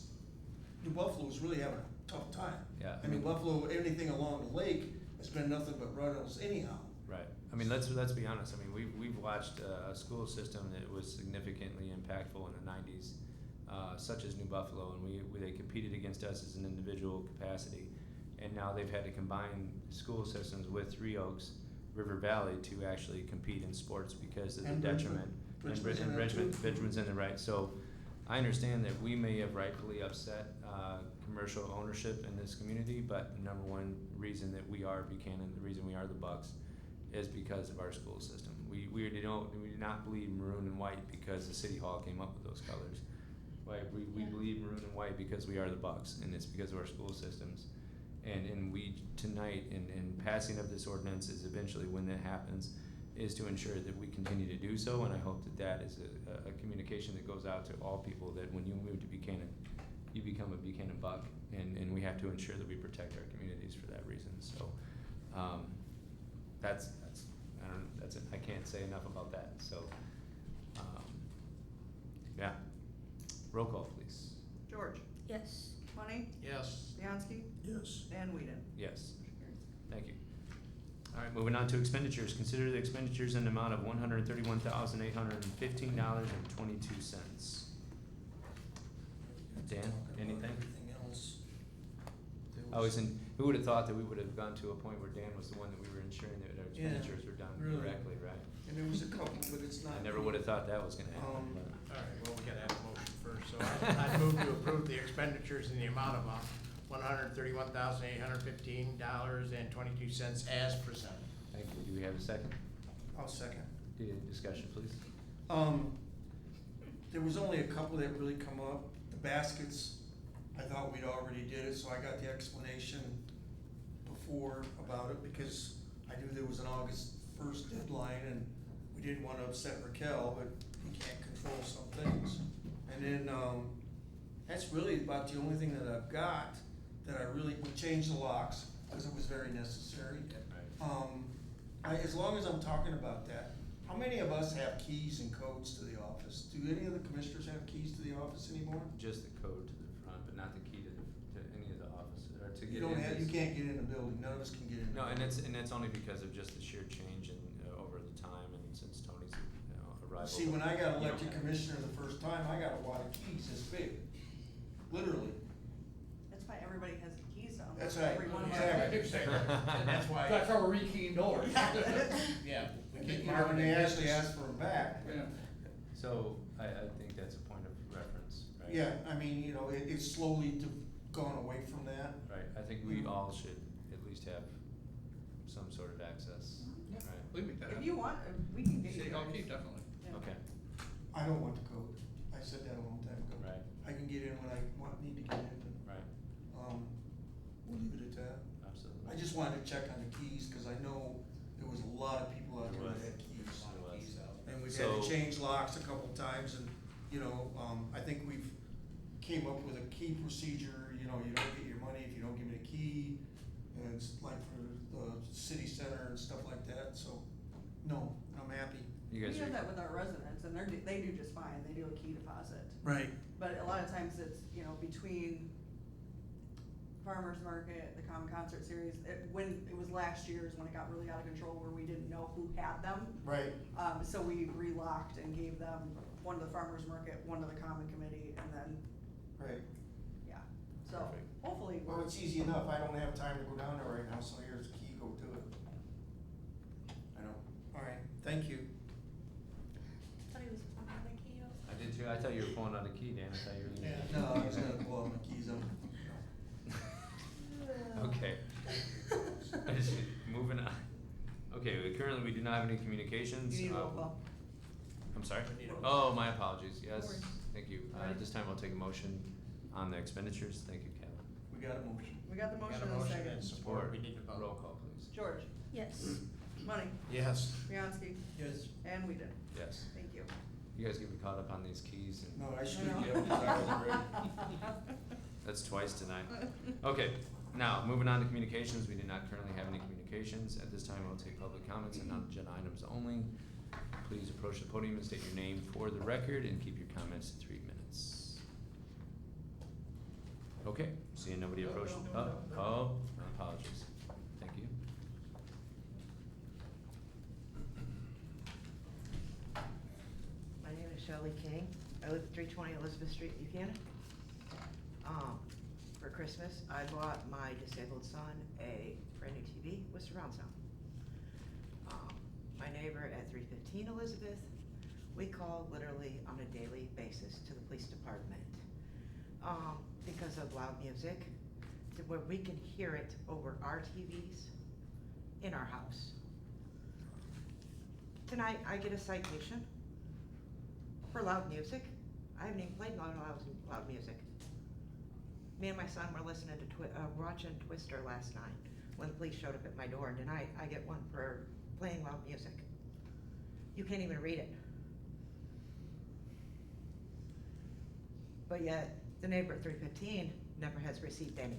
New Buffalo's really having a tough time. yeah. I mean, Buffalo, anything along the lake has been nothing but runnels anyhow. Right, I mean, let's be honest, I mean, we've watched a school system that was significantly impactful in the nineties, such as New Buffalo, and they competed against us as an individual capacity. And now they've had to combine school systems with Three Oaks, River Valley to actually compete in sports because of the And detriment. Bridgman's in And there too. Bridgman's in the right, so I understand that we may have rightfully upset, commercial ownership in this community, but the number one reason that we are Buchanan, the reason we are the Bucks, is because of our school system. We do not bleed maroon and white because the city hall came up with those colors. Like, we bleed maroon and white because we are the Bucks, and it's because of our school systems. And we, tonight, in passing of this ordinance is eventually when that happens, is to ensure that we continue to do so, and I hope that that is a communication that goes out to all people, that when you move to Buchanan, you become a Buchanan Buck, and we have to ensure that we protect our communities for that reason, so, that's, I can't say enough about that, so, yeah. Roll call, please. George, Yes. Money, Yes. Bianski, Yes. and Whedon. Yes. Thank you. All right, moving on to expenditures. Consider the expenditures in the amount of $131,815.22. Dan, anything? Everything else. I was in, who would have thought that we would have gone to a point where Dan was the one that we were ensuring that our Yeah, expenditures were done really. correctly, right? And there was a couple, but it's not. I never would have thought that was gonna happen, Um, but. All right, well, we gotta have a motion first, so I move to approve the expenditures in the amount of $131,815.22 as presented. Thank you. Do we have a second? I'll second. Discussion, please. There was only a couple that really come up. The baskets, I thought we'd already did it, so I got the explanation before about it, because I knew there was an August 1st deadline, and we didn't wanna upset Raquel, but we can't control some things. And then, that's really about the only thing that I've got, that I really, we changed the locks, because it was very necessary. As long as I'm talking about that, how many of us have keys and codes to the office? Do any of the commissioners have keys to the office anymore? Just the code to the front, but not the key to any of the offices, or to You get don't in. have, you can't get in the building, none of us can get in. No, and that's only because of just the sheer change in, over the time and since Tony's, arrival. See, when I got You don't elected have- commissioner the first time, I got a wad of keys this big, literally. That's why everybody has the keys on. That's right, Everyone exactly. And that's why. That's how we're rekeying doors. Yeah, we You keep know, Marvin and they in actually business. asked for them back. Yeah. So, I think that's a point of reference, right? Yeah, I mean, you know, it's slowly gone away from that. Right, I think we all should at least have some sort of access, Yeah. right? We make that If happen. you want, we can get you. City Hall guys. key, definitely. Yeah. Okay, I don't want the code. I said that a long time ago. right, I can get in when I need to get in, and, right, we'll leave it at that. absolutely. I just wanted to check on the keys, cause I know there was a lot of people out there that had keys. And we've had to So- change locks a couple times, and, you know, I think we've came up with a key procedure, you know, you don't get your money if you don't give me the key. And it's like for the city center and stuff like that, so, no, I'm happy. You We guys have are, that with our residents, and they do just fine, they do a key deposit. Right. But a lot of times it's, you know, between farmer's market, the common concert series, when it was last year's when it got really out of control where we didn't know who had them. Right. So we relocked and gave them one to the farmer's market, one to the common committee, and then, Right. yeah. So Perfect. hopefully, Well, it's easy enough, I don't have time to go down there right now, so here's the key, go do it. I know. Alright, thank you. Thought he was pulling out the key. I did too, I thought you were pulling out a key, Dan, I thought you were using. Yeah. No, I was gonna pull out my keys up. Okay. Moving on. Okay, currently we do not have any communications. you need a roll call. I'm sorry? We need a- Oh, my apologies, yes, worries. thank you. Alright. At this time, I'll take a motion on the expenditures, thank you, Kevin. We got a motion. We got the Got motion a in a motion second. and support, we need to vote. Roll call, please. George, Yes. Money, Yes. Bianski, Yes. and Whedon. Yes. Thank you. You guys get me caught up on these keys and. No, I screwed you up 'cause I wasn't ready. That's twice tonight. Okay, now, moving on to communications, we do not currently have any communications. At this time, we'll take public comments and non-agenda items only. Please approach the podium and state your name for the record and keep your comments to 3 minutes. Okay, seeing nobody approaching, apologies. Thank you. My name is Shelley King. I live at 320 Elizabeth Street, Buchanan. For Christmas, I bought my disabled son a brand new TV with surround sound. My neighbor at 315 Elizabeth, we call literally on a daily basis to the police department because of loud music, to where we can hear it over our TVs in our house. Tonight, I get a citation for loud music. I haven't even played loud music. Me and my son were listening to watching Twister last night when the police showed up at my door, and tonight I get one for playing loud music. You can't even read it. But yet, the neighbor at 315 never has received any.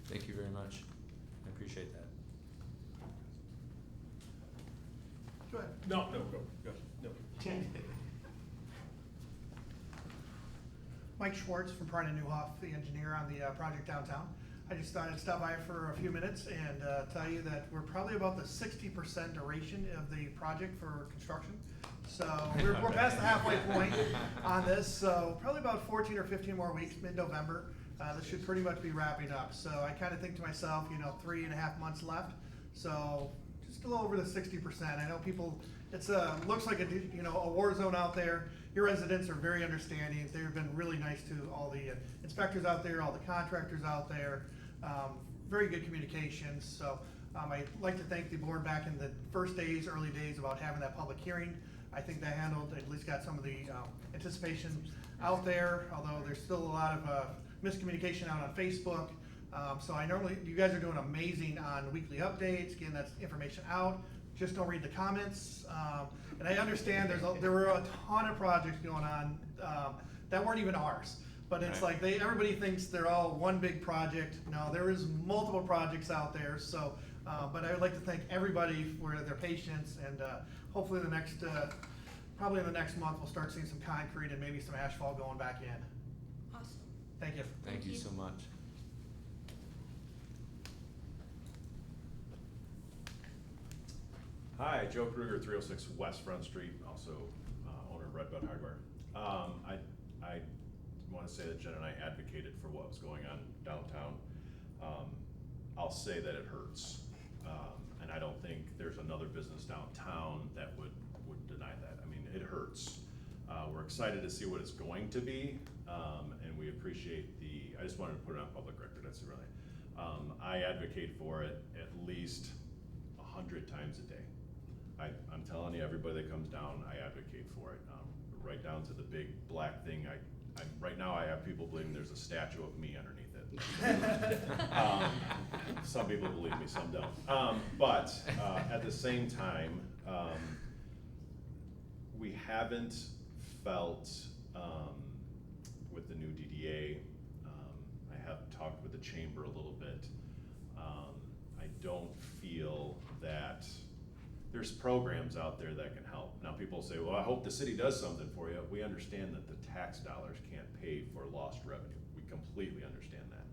Thank you very much. I appreciate that. Go ahead. No, go. No. Mike Schwartz from Prine and Newhoff, the engineer on the project downtown. I just thought I'd stop by for a few minutes and tell you that we're probably about the 60% duration of the project for construction. So we're past the halfway point on this, so probably about 14 or 15 more weeks, mid-November. This should pretty much be wrapping up. So I kind of think to myself, 3.5 months left. So just a little over the 60%. I know people, it's looks like a war zone out there. Your residents are very understanding. They've been really nice to all the inspectors out there, all the contractors out there. Very good communications. So I'd like to thank the board back in the first days, early days about having that public hearing. I think that handled, at least got some of the anticipation out there, although there's still a lot of miscommunication out on Facebook. So you guys are doing amazing on weekly updates, getting that information out. Just don't read the comments. And I understand there were a ton of projects going on that weren't even ours. But it's right. like everybody thinks they're all one big project. No, there is multiple projects out there. So, but I would like to thank everybody for their patience, and hopefully probably in the next month, we'll start seeing some concrete and maybe some asphalt going back in. Awesome. Thank you. Thank you so much. Hi, Joe Kruger, 306 West Front Street, also owner of Red Bud Hardware. I want to say that Jen and I advocated for what was going on downtown. I'll say that it hurts, and I don't think there's another business downtown that would deny that. I mean, it hurts. We're excited to see what it's going to be, and we appreciate I just wanted to put it on public record, that's really. I advocate for it at least 100 times a day. I'm telling you, everybody that comes down, I advocate for it. Right down to the big black thing. Right now, I have people believing there's a statue of me underneath it. Some people believe me, some don't. But at the same time, we haven't felt with the new DDA. I have talked with the chamber a little bit. I don't feel that there's programs out there that can help. Now people say, well, I hope the city does something for you. We understand that the tax dollars can't pay for lost revenue. We completely understand that.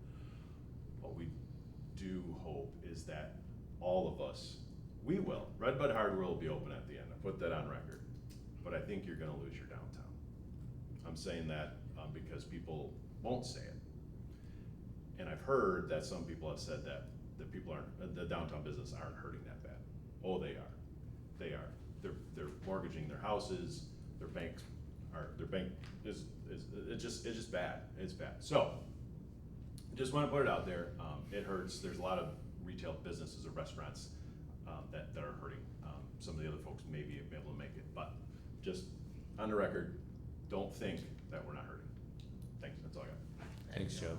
What we do hope is that all of us, we will. Red Bud Hardware will be open at the end. I put that on record. But I think you're gonna lose your downtown. I'm saying that because people won't say it. And I've heard that some people have said that the downtown business aren't hurting that bad. Oh, they are. They are. They're mortgaging their houses. Their bank is it's just bad. It's bad. So, just want to put it out there. It hurts. There's a lot of retail businesses or restaurants that are hurting. Some of the other folks may be able to make it, but just on the record, don't think that we're not hurting. Thanks. That's all I got. Thanks, Joe.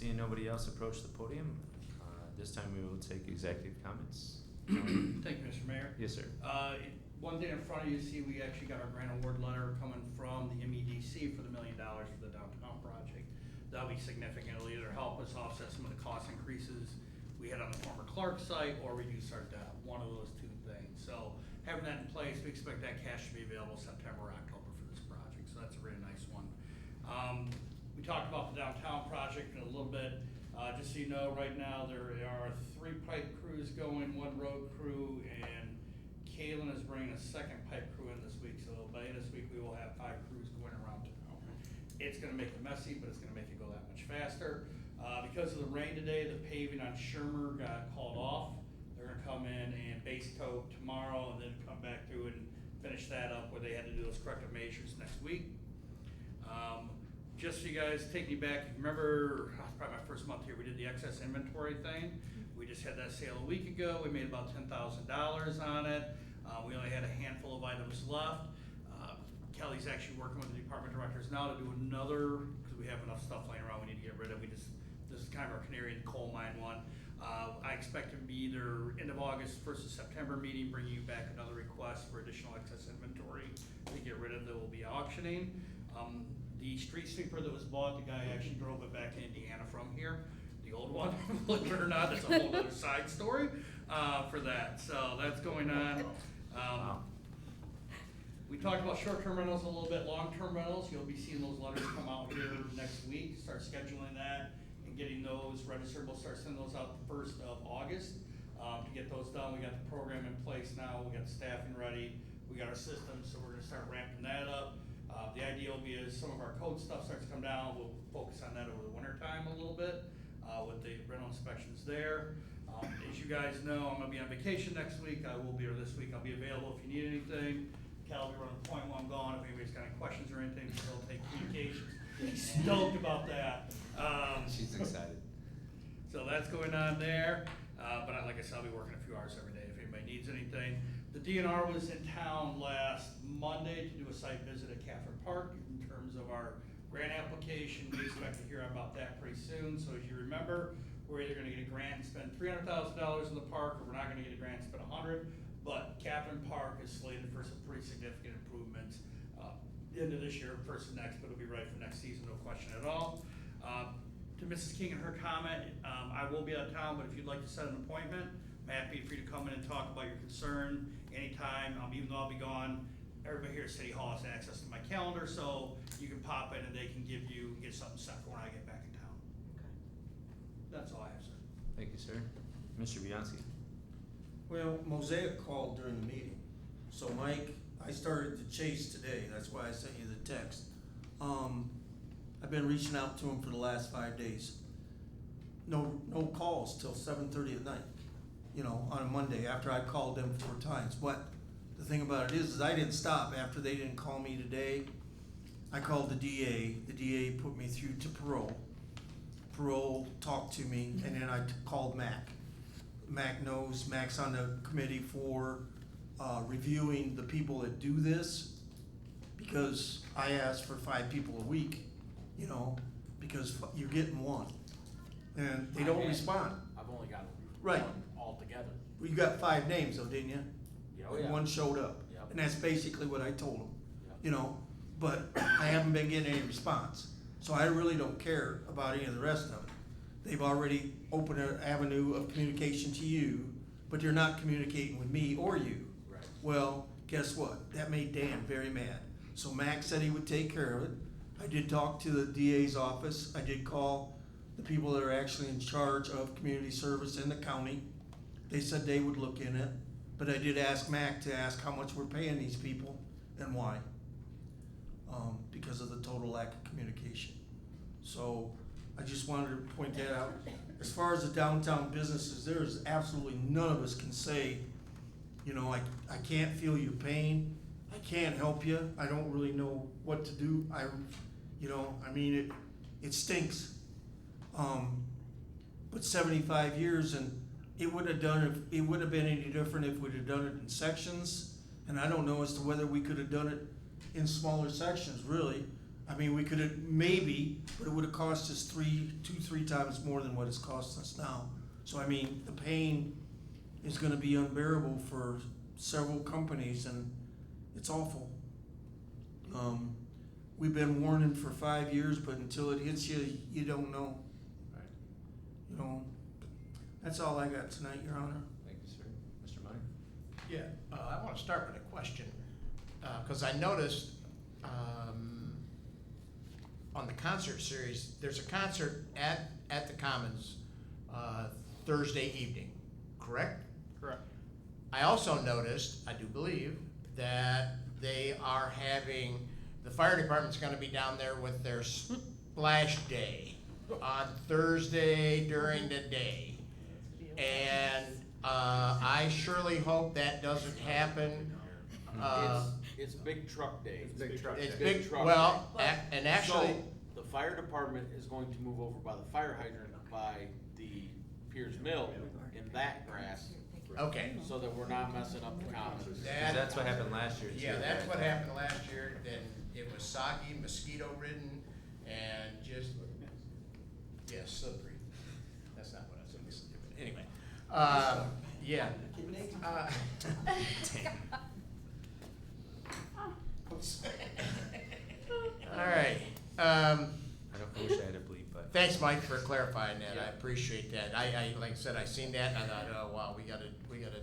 Seeing nobody else approach the podium, this time we will take executive comments. Thank you, Mr. Mayor. Yes, sir. One thing in front of you, see, we actually got our grant award letter coming from the MEDC for the $1 million for the downtown project. That'll be significant. It'll either help us offset some of the cost increases we had on the former Clark site or reduce our debt, one of those two things. So having that in place, we expect that cash to be available September or October for this project. So that's a really nice one. We talked about the downtown project in a little bit. Just so you know, right now there are 3 pipe crews going, 1 road crew, and Kalen is bringing a 2nd pipe crew in this week. So by the end of this week, we will have 5 crews going around town. It's gonna make it messy, but it's gonna make it go that much faster. Because of the rain today, the paving on Shermer got called off. They're gonna come in and base coat tomorrow and then come back through and finish that up where they had to do those corrective measures next week. Just so you guys, take me back, remember, probably my first month here, we did the excess inventory thing. We just had that sale a week ago. We made about $10,000 on it. We only had a handful of items left. Kelly's actually working with the department directors now to do another, because we have enough stuff laying around we need to get rid of. This is kind of our canary in the coal mine one. I expect to be either end of August, 1st of September meeting, bringing you back another request for additional excess inventory to get rid of that we'll be auctioning. The street sweeper that was bought, the guy actually drove it back to Indiana from here, the old one, believe it or not, that's a whole other side story for that. So that's going on. We talked about short-term rentals a little bit, long-term rentals. You'll be seeing those letters come out here next week. Start scheduling that and getting those registered. We'll start sending those out the 1st of August to get those done. We got the program in place now. We got the staffing ready. We got our system, so we're gonna start ramping that up. The idea will be as some of our code stuff starts to come down, we'll focus on that over the winter time a little bit with the rental inspections there. As you guys know, I'm gonna be on vacation next week. I will be, or this week, I'll be available if you need anything. Cal will be running point while I'm gone. If anybody's got any questions or anything, still take communications. He's stoked about that. She's excited. So that's going on there. But like I said, I'll be working a few hours every day if anybody needs anything. The DNR was in town last Monday to do a site visit at Catherine Park in terms of our grant application. We expect to hear about that pretty soon. So as you remember, we're either gonna get a grant and spend $300,000 in the park, or we're not gonna get a grant and spend $100,000. But Catherine Park is slated for some pretty significant improvements. End of this year, first of next, but it'll be right for next season, no question at all. To Mrs. King and her comment, I will be out of town, but if you'd like to set an appointment, I'm happy for you to come in and talk about your concern anytime. Even though I'll be gone, everybody here at City Hall has access to my calendar, so you can pop in and they can get something set for when I get back in town. Okay. That's all I have, sir. Thank you, sir. Mr. Bianski. Well, Mosaic called during the meeting. So Mike, I started the chase today, that's why I sent you the text. I've been reaching out to him for the last 5 days. No calls till 7:30 at night, on a Monday after I called them 4 times. But the thing about it is I didn't stop after they didn't call me today. I called the DA. The DA put me through to parole. Parole talked to me, and then I called Mac. Mac knows, Mac's on the committee for reviewing the people that do this, because I asked for 5 people a week, because you're getting 1. And they don't respond. I've only got Right. 1 altogether. Well, you got 5 names though, didn't you? Oh, And yeah. 1 showed up. Yep. And that's basically what I told them, Yep. But I haven't been getting any response. So I really don't care about any of the rest of it. They've already opened an avenue of communication to you, but they're not communicating with me or you. Right. Well, guess what? That made Dan very mad. So Max said he would take care of it. I did talk to the DA's office. I did call the people that are actually in charge of community service in the county. They said they would look in it, but I did ask Mac to ask how much we're paying these people and why. Because of the total lack of communication. So I just wanted to point that out. As far as the downtown businesses, there is absolutely none of us can say, I can't feel your pain. I can't help you. I don't really know what to do. It stinks. But 75 years, and it would have been any different if we'd have done it in sections. And I don't know as to whether we could have done it in smaller sections, really. I mean, we could've, maybe, but it would've cost us three times more than what it's costing us now. So I mean, the pain is gonna be unbearable for several companies, and it's awful. We've been warning for 5 years, but until it hits you, you don't know. Right. You know, that's all I got tonight, Your Honor. Thank you, sir. Mr. Money? Yeah, I want to start with a question, because I noticed on the concert series, there's a concert at the Commons Thursday evening, correct? Correct. I also noticed, I do believe, that they are having, the fire department's gonna be down there with their splash day on Thursday during the day. And I surely hope that doesn't happen. It's big truck day. It's big truck It's day. big, truck well, day. and actually, So, the fire department is going to move over by the fire hydrant by the Piers Mill in that grass, okay. so that we're not messing up the commons. 'Cause that's what happened last year, too. Yeah, that's what happened last year, then it was soggy, mosquito ridden, and just, yeah, slippery. That's not what I was gonna say, but anyway, yeah. All right, I wish I had a bleep, but. thanks, Mike, for clarifying that, I appreciate that. I, like I said, I seen that, and I thought, oh, wow, we gotta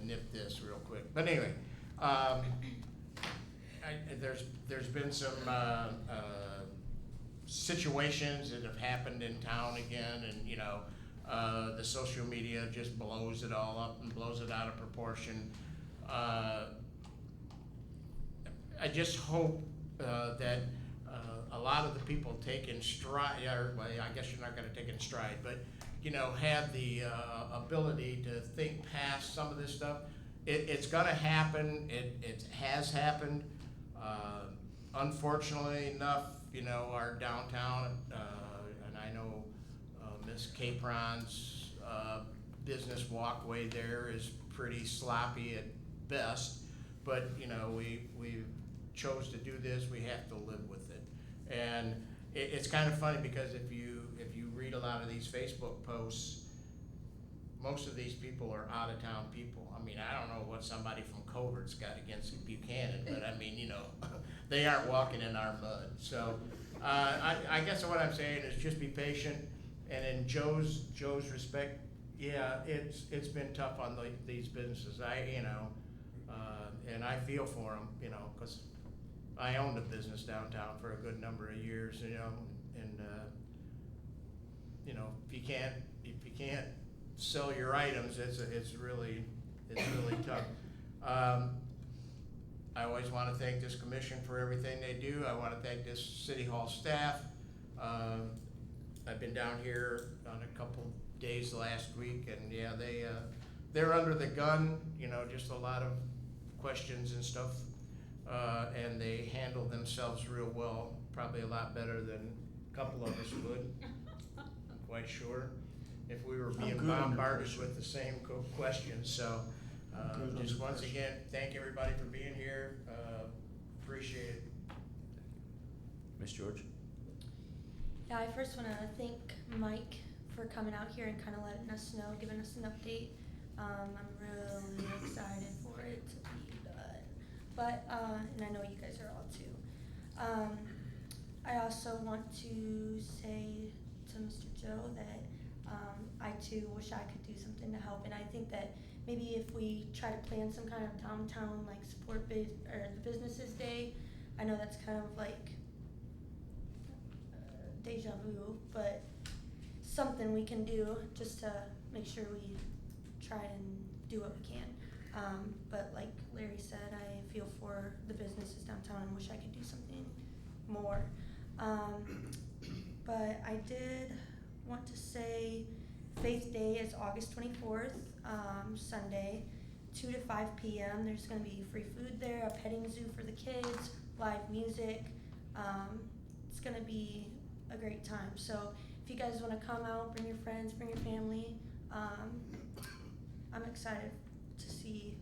nip this real quick. But anyway, there's been some, situations that have happened in town again, and, you know, the social media just blows it all up and blows it out of proportion. I just hope, that, a lot of the people take in stride, or, well, I guess you're not gonna take in stride, but, you know, have the, ability to think past some of this stuff. It's gonna happen, it has happened. Unfortunately enough, you know, our downtown, and I know, Miss Capron's, business walkway there is pretty sloppy at best, but, you know, we chose to do this, we have to live with it. And it's kind of funny, because if you read a lot of these Facebook posts, most of these people are out of town people. I mean, I don't know what somebody from Covert's got against Buchanan, but I mean, you know, they aren't walking in our mud. So, I guess what I'm saying is just be patient, and in Joe's respect, yeah, it's been tough on these businesses. And I feel for them, you know, 'cause I owned a business downtown for a good number of years, you know, and, you know, if you can't sell your items, it's really tough. I always wanna thank this commission for everything they do. I wanna thank this city hall staff. I've been down here on a couple days last week, and yeah, they're under the gun, you know, just a lot of questions and stuff. And they handle themselves real well, probably a lot better than a couple of us would, I'm quite sure, if we were being good under bombarded pressure. with the same questions. So, Good just under once pressure. again, thank everybody for being here, appreciate it. Miss George? Yeah, I first want to thank Mike for coming out here and kind of letting us know, giving us an update. I'm really excited for it to be done. But, and I know you guys are all too. I also want to say to Mr. Joe that I too wish I could do something to help. And I think that maybe if we try to plan some kind of downtown like support or the businesses day, I know that's kind of like deja vu, but something we can do just to make sure we try and do what we can. But like Larry said, I feel for the businesses downtown and wish I could do something more. But I did want to say Faith Day is August 24th, Sunday, 2 to 5 p.m. There's going to be free food there, a petting zoo for the kids, live music. It's going to be a great time. So if you guys want to come out, bring your friends, bring your family. I'm excited to see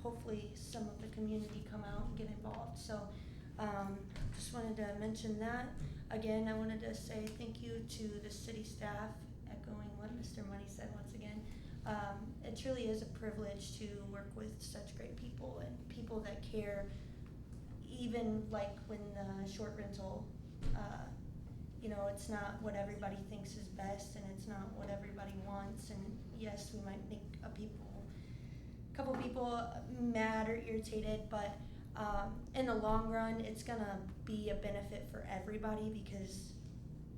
hopefully some of the community come out and get involved. So Just wanted to mention that. Again, I wanted to say thank you to the city staff, echoing what Mr. Money said once again. It truly is a privilege to work with such great people and people that care, even like when the short rental, you know, it's not what everybody thinks is best and it's not what everybody wants. And yes, we might make a couple people mad or irritated, but in the long run, it's gonna be a benefit for everybody because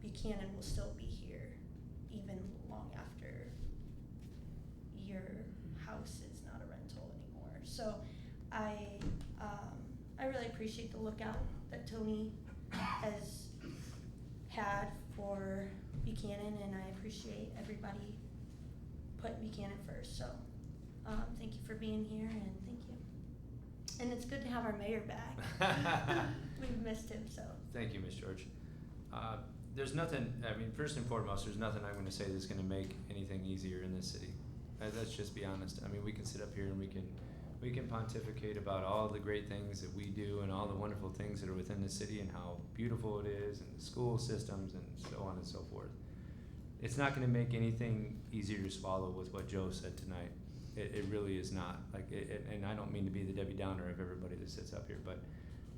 Buchanan will still be here even long after your house is not a rental anymore. So I really appreciate the lookout that Tony has had for Buchanan, and I appreciate everybody putting Buchanan first. So thank you for being here, and thank you. And it's good to have our mayor back. We've missed him, so. Thank you, Ms. George. There's nothing, I mean, first and foremost, there's nothing I'm gonna say that's gonna make anything easier in this city. Let's just be honest. I mean, we can sit up here and we can pontificate about all the great things that we do and all the wonderful things that are within the city and how beautiful it is and the school systems and so on and so forth. It's not gonna make anything easier to swallow with what Joe said tonight. It really is not. Like, and I don't mean to be the Debbie Downer of everybody that sits up here, but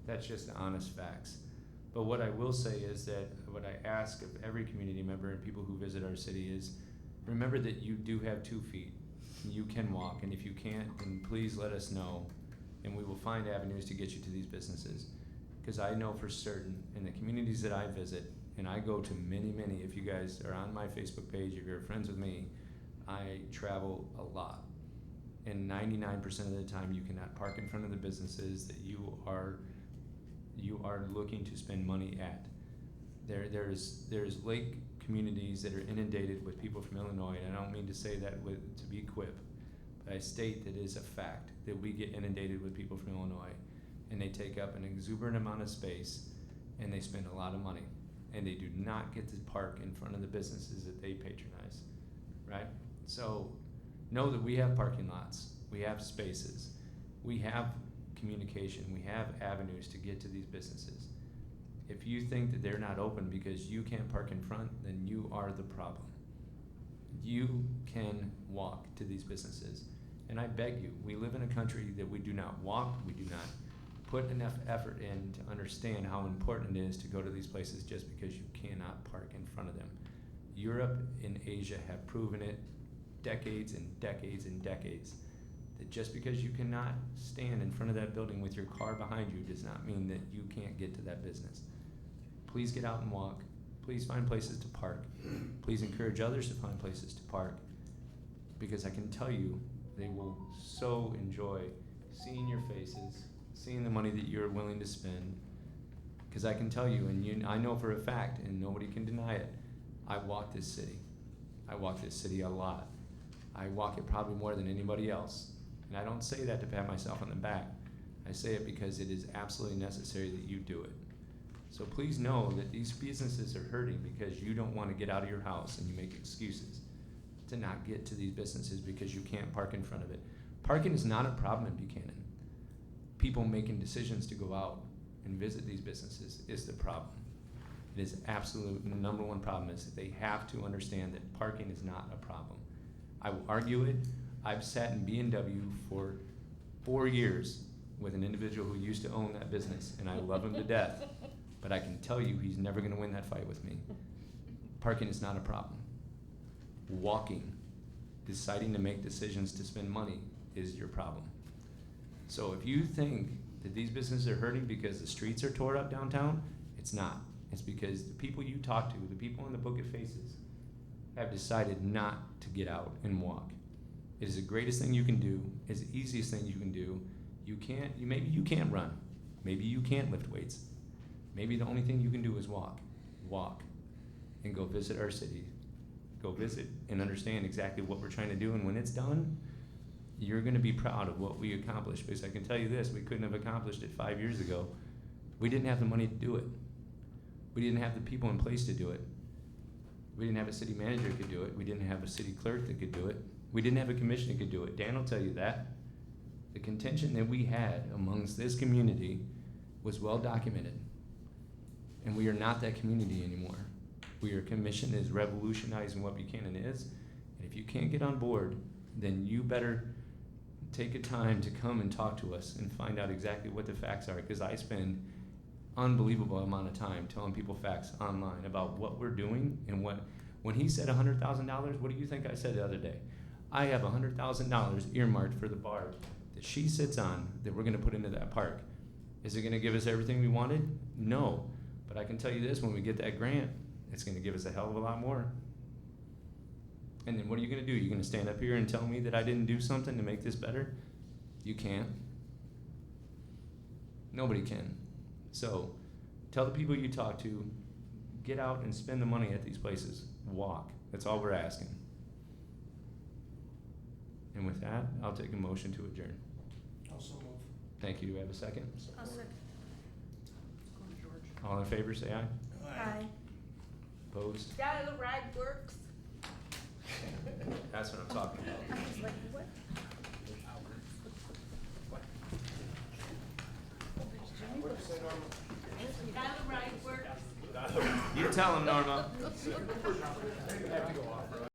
that's just the honest facts. But what I will say is that what I ask of every community member and people who visit our city is, remember that you do have 2 feet. You can walk, and if you can't, then please let us know, and we will find avenues to get you to these businesses. Because I know for certain, in the communities that I visit, and I go to many, many, if you guys are on my Facebook page, if you're friends with me, I travel a lot. And 99% of the time, you cannot park in front of the businesses that you are looking to spend money at. There's lake communities that are inundated with people from Illinois, and I don't mean to say that to be quip, but I state that it is a fact that we get inundated with people from Illinois, and they take up an exuberant amount of space, and they spend a lot of money, and they do not get to park in front of the businesses that they patronize, right? So know that we have parking lots, we have spaces, we have communication, we have avenues to get to these businesses. If you think that they're not open because you can't park in front, then you are the problem. You can walk to these businesses. And I beg you, we live in a country that we do not walk, we do not put enough effort in to understand how important it is to go to these places just because you cannot park in front of them. Europe and Asia have proven it decades and decades and decades, that just because you cannot stand in front of that building with your car behind you does not mean that you can't get to that business. Please get out and walk. Please find places to park. Please encourage others to find places to park, because I can tell you they will so enjoy seeing your faces, seeing the money that you're willing to spend. Because I can tell you, and I know for a fact, and nobody can deny it, I walk this city. I walk this city a lot. I walk it probably more than anybody else. And I don't say that to pat myself on the back. I say it because it is absolutely necessary that you do it. So please know that these businesses are hurting because you don't want to get out of your house and you make excuses to not get to these businesses because you can't park in front of it. Parking is not a problem in Buchanan. People making decisions to go out and visit these businesses is the problem. It is absolute number one problem is that they have to understand that parking is not a problem. I will argue it. I've sat in B&W for 4 years with an individual who used to own that business, and I love him to death. But I can tell you he's never gonna win that fight with me. Parking is not a problem. Walking, deciding to make decisions to spend money is your problem. So if you think that these businesses are hurting because the streets are tore up downtown, it's not. It's because the people you talk to, the people in the Book of Faces, have decided not to get out and walk. It is the greatest thing you can do. It's the easiest thing you can do. Maybe you can't run. Maybe you can't lift weights. Maybe the only thing you can do is walk. Walk and go visit our city. Go visit and understand exactly what we're trying to do, and when it's done, you're gonna be proud of what we accomplished, because I can tell you this, we couldn't have accomplished it 5 years ago. We didn't have the money to do it. We didn't have the people in place to do it. We didn't have a city manager that could do it. We didn't have a city clerk that could do it. We didn't have a commission that could do it. Dan will tell you that. The contention that we had amongst this community was well documented. And we are not that community anymore. Your commission is revolutionizing what Buchanan is. And if you can't get on board, then you better take a time to come and talk to us and find out exactly what the facts are, because I spend unbelievable amount of time telling people facts online about what we're doing and what, when he said $100,000, what do you think I said the other day? I have $100,000 earmarked for the bar that she sits on that we're gonna put into that park. Is it gonna give us everything we wanted? No, but I can tell you this, when we get that grant, it's gonna give us a hell of a lot more. And then what are you gonna do? You're gonna stand up here and tell me that I didn't do something to make this better? You can't. Nobody can. So, tell the people you talk to, get out and spend the money at these places. Walk. That's all we're asking. And with that, I'll take a motion to adjourn. Also move. Thank you. Do I have a second? I'll second. All in favor, say aye. Aye. Opposed? That ride works. That's what I'm talking about. I was like, what? That ride works. You tell him, Norma.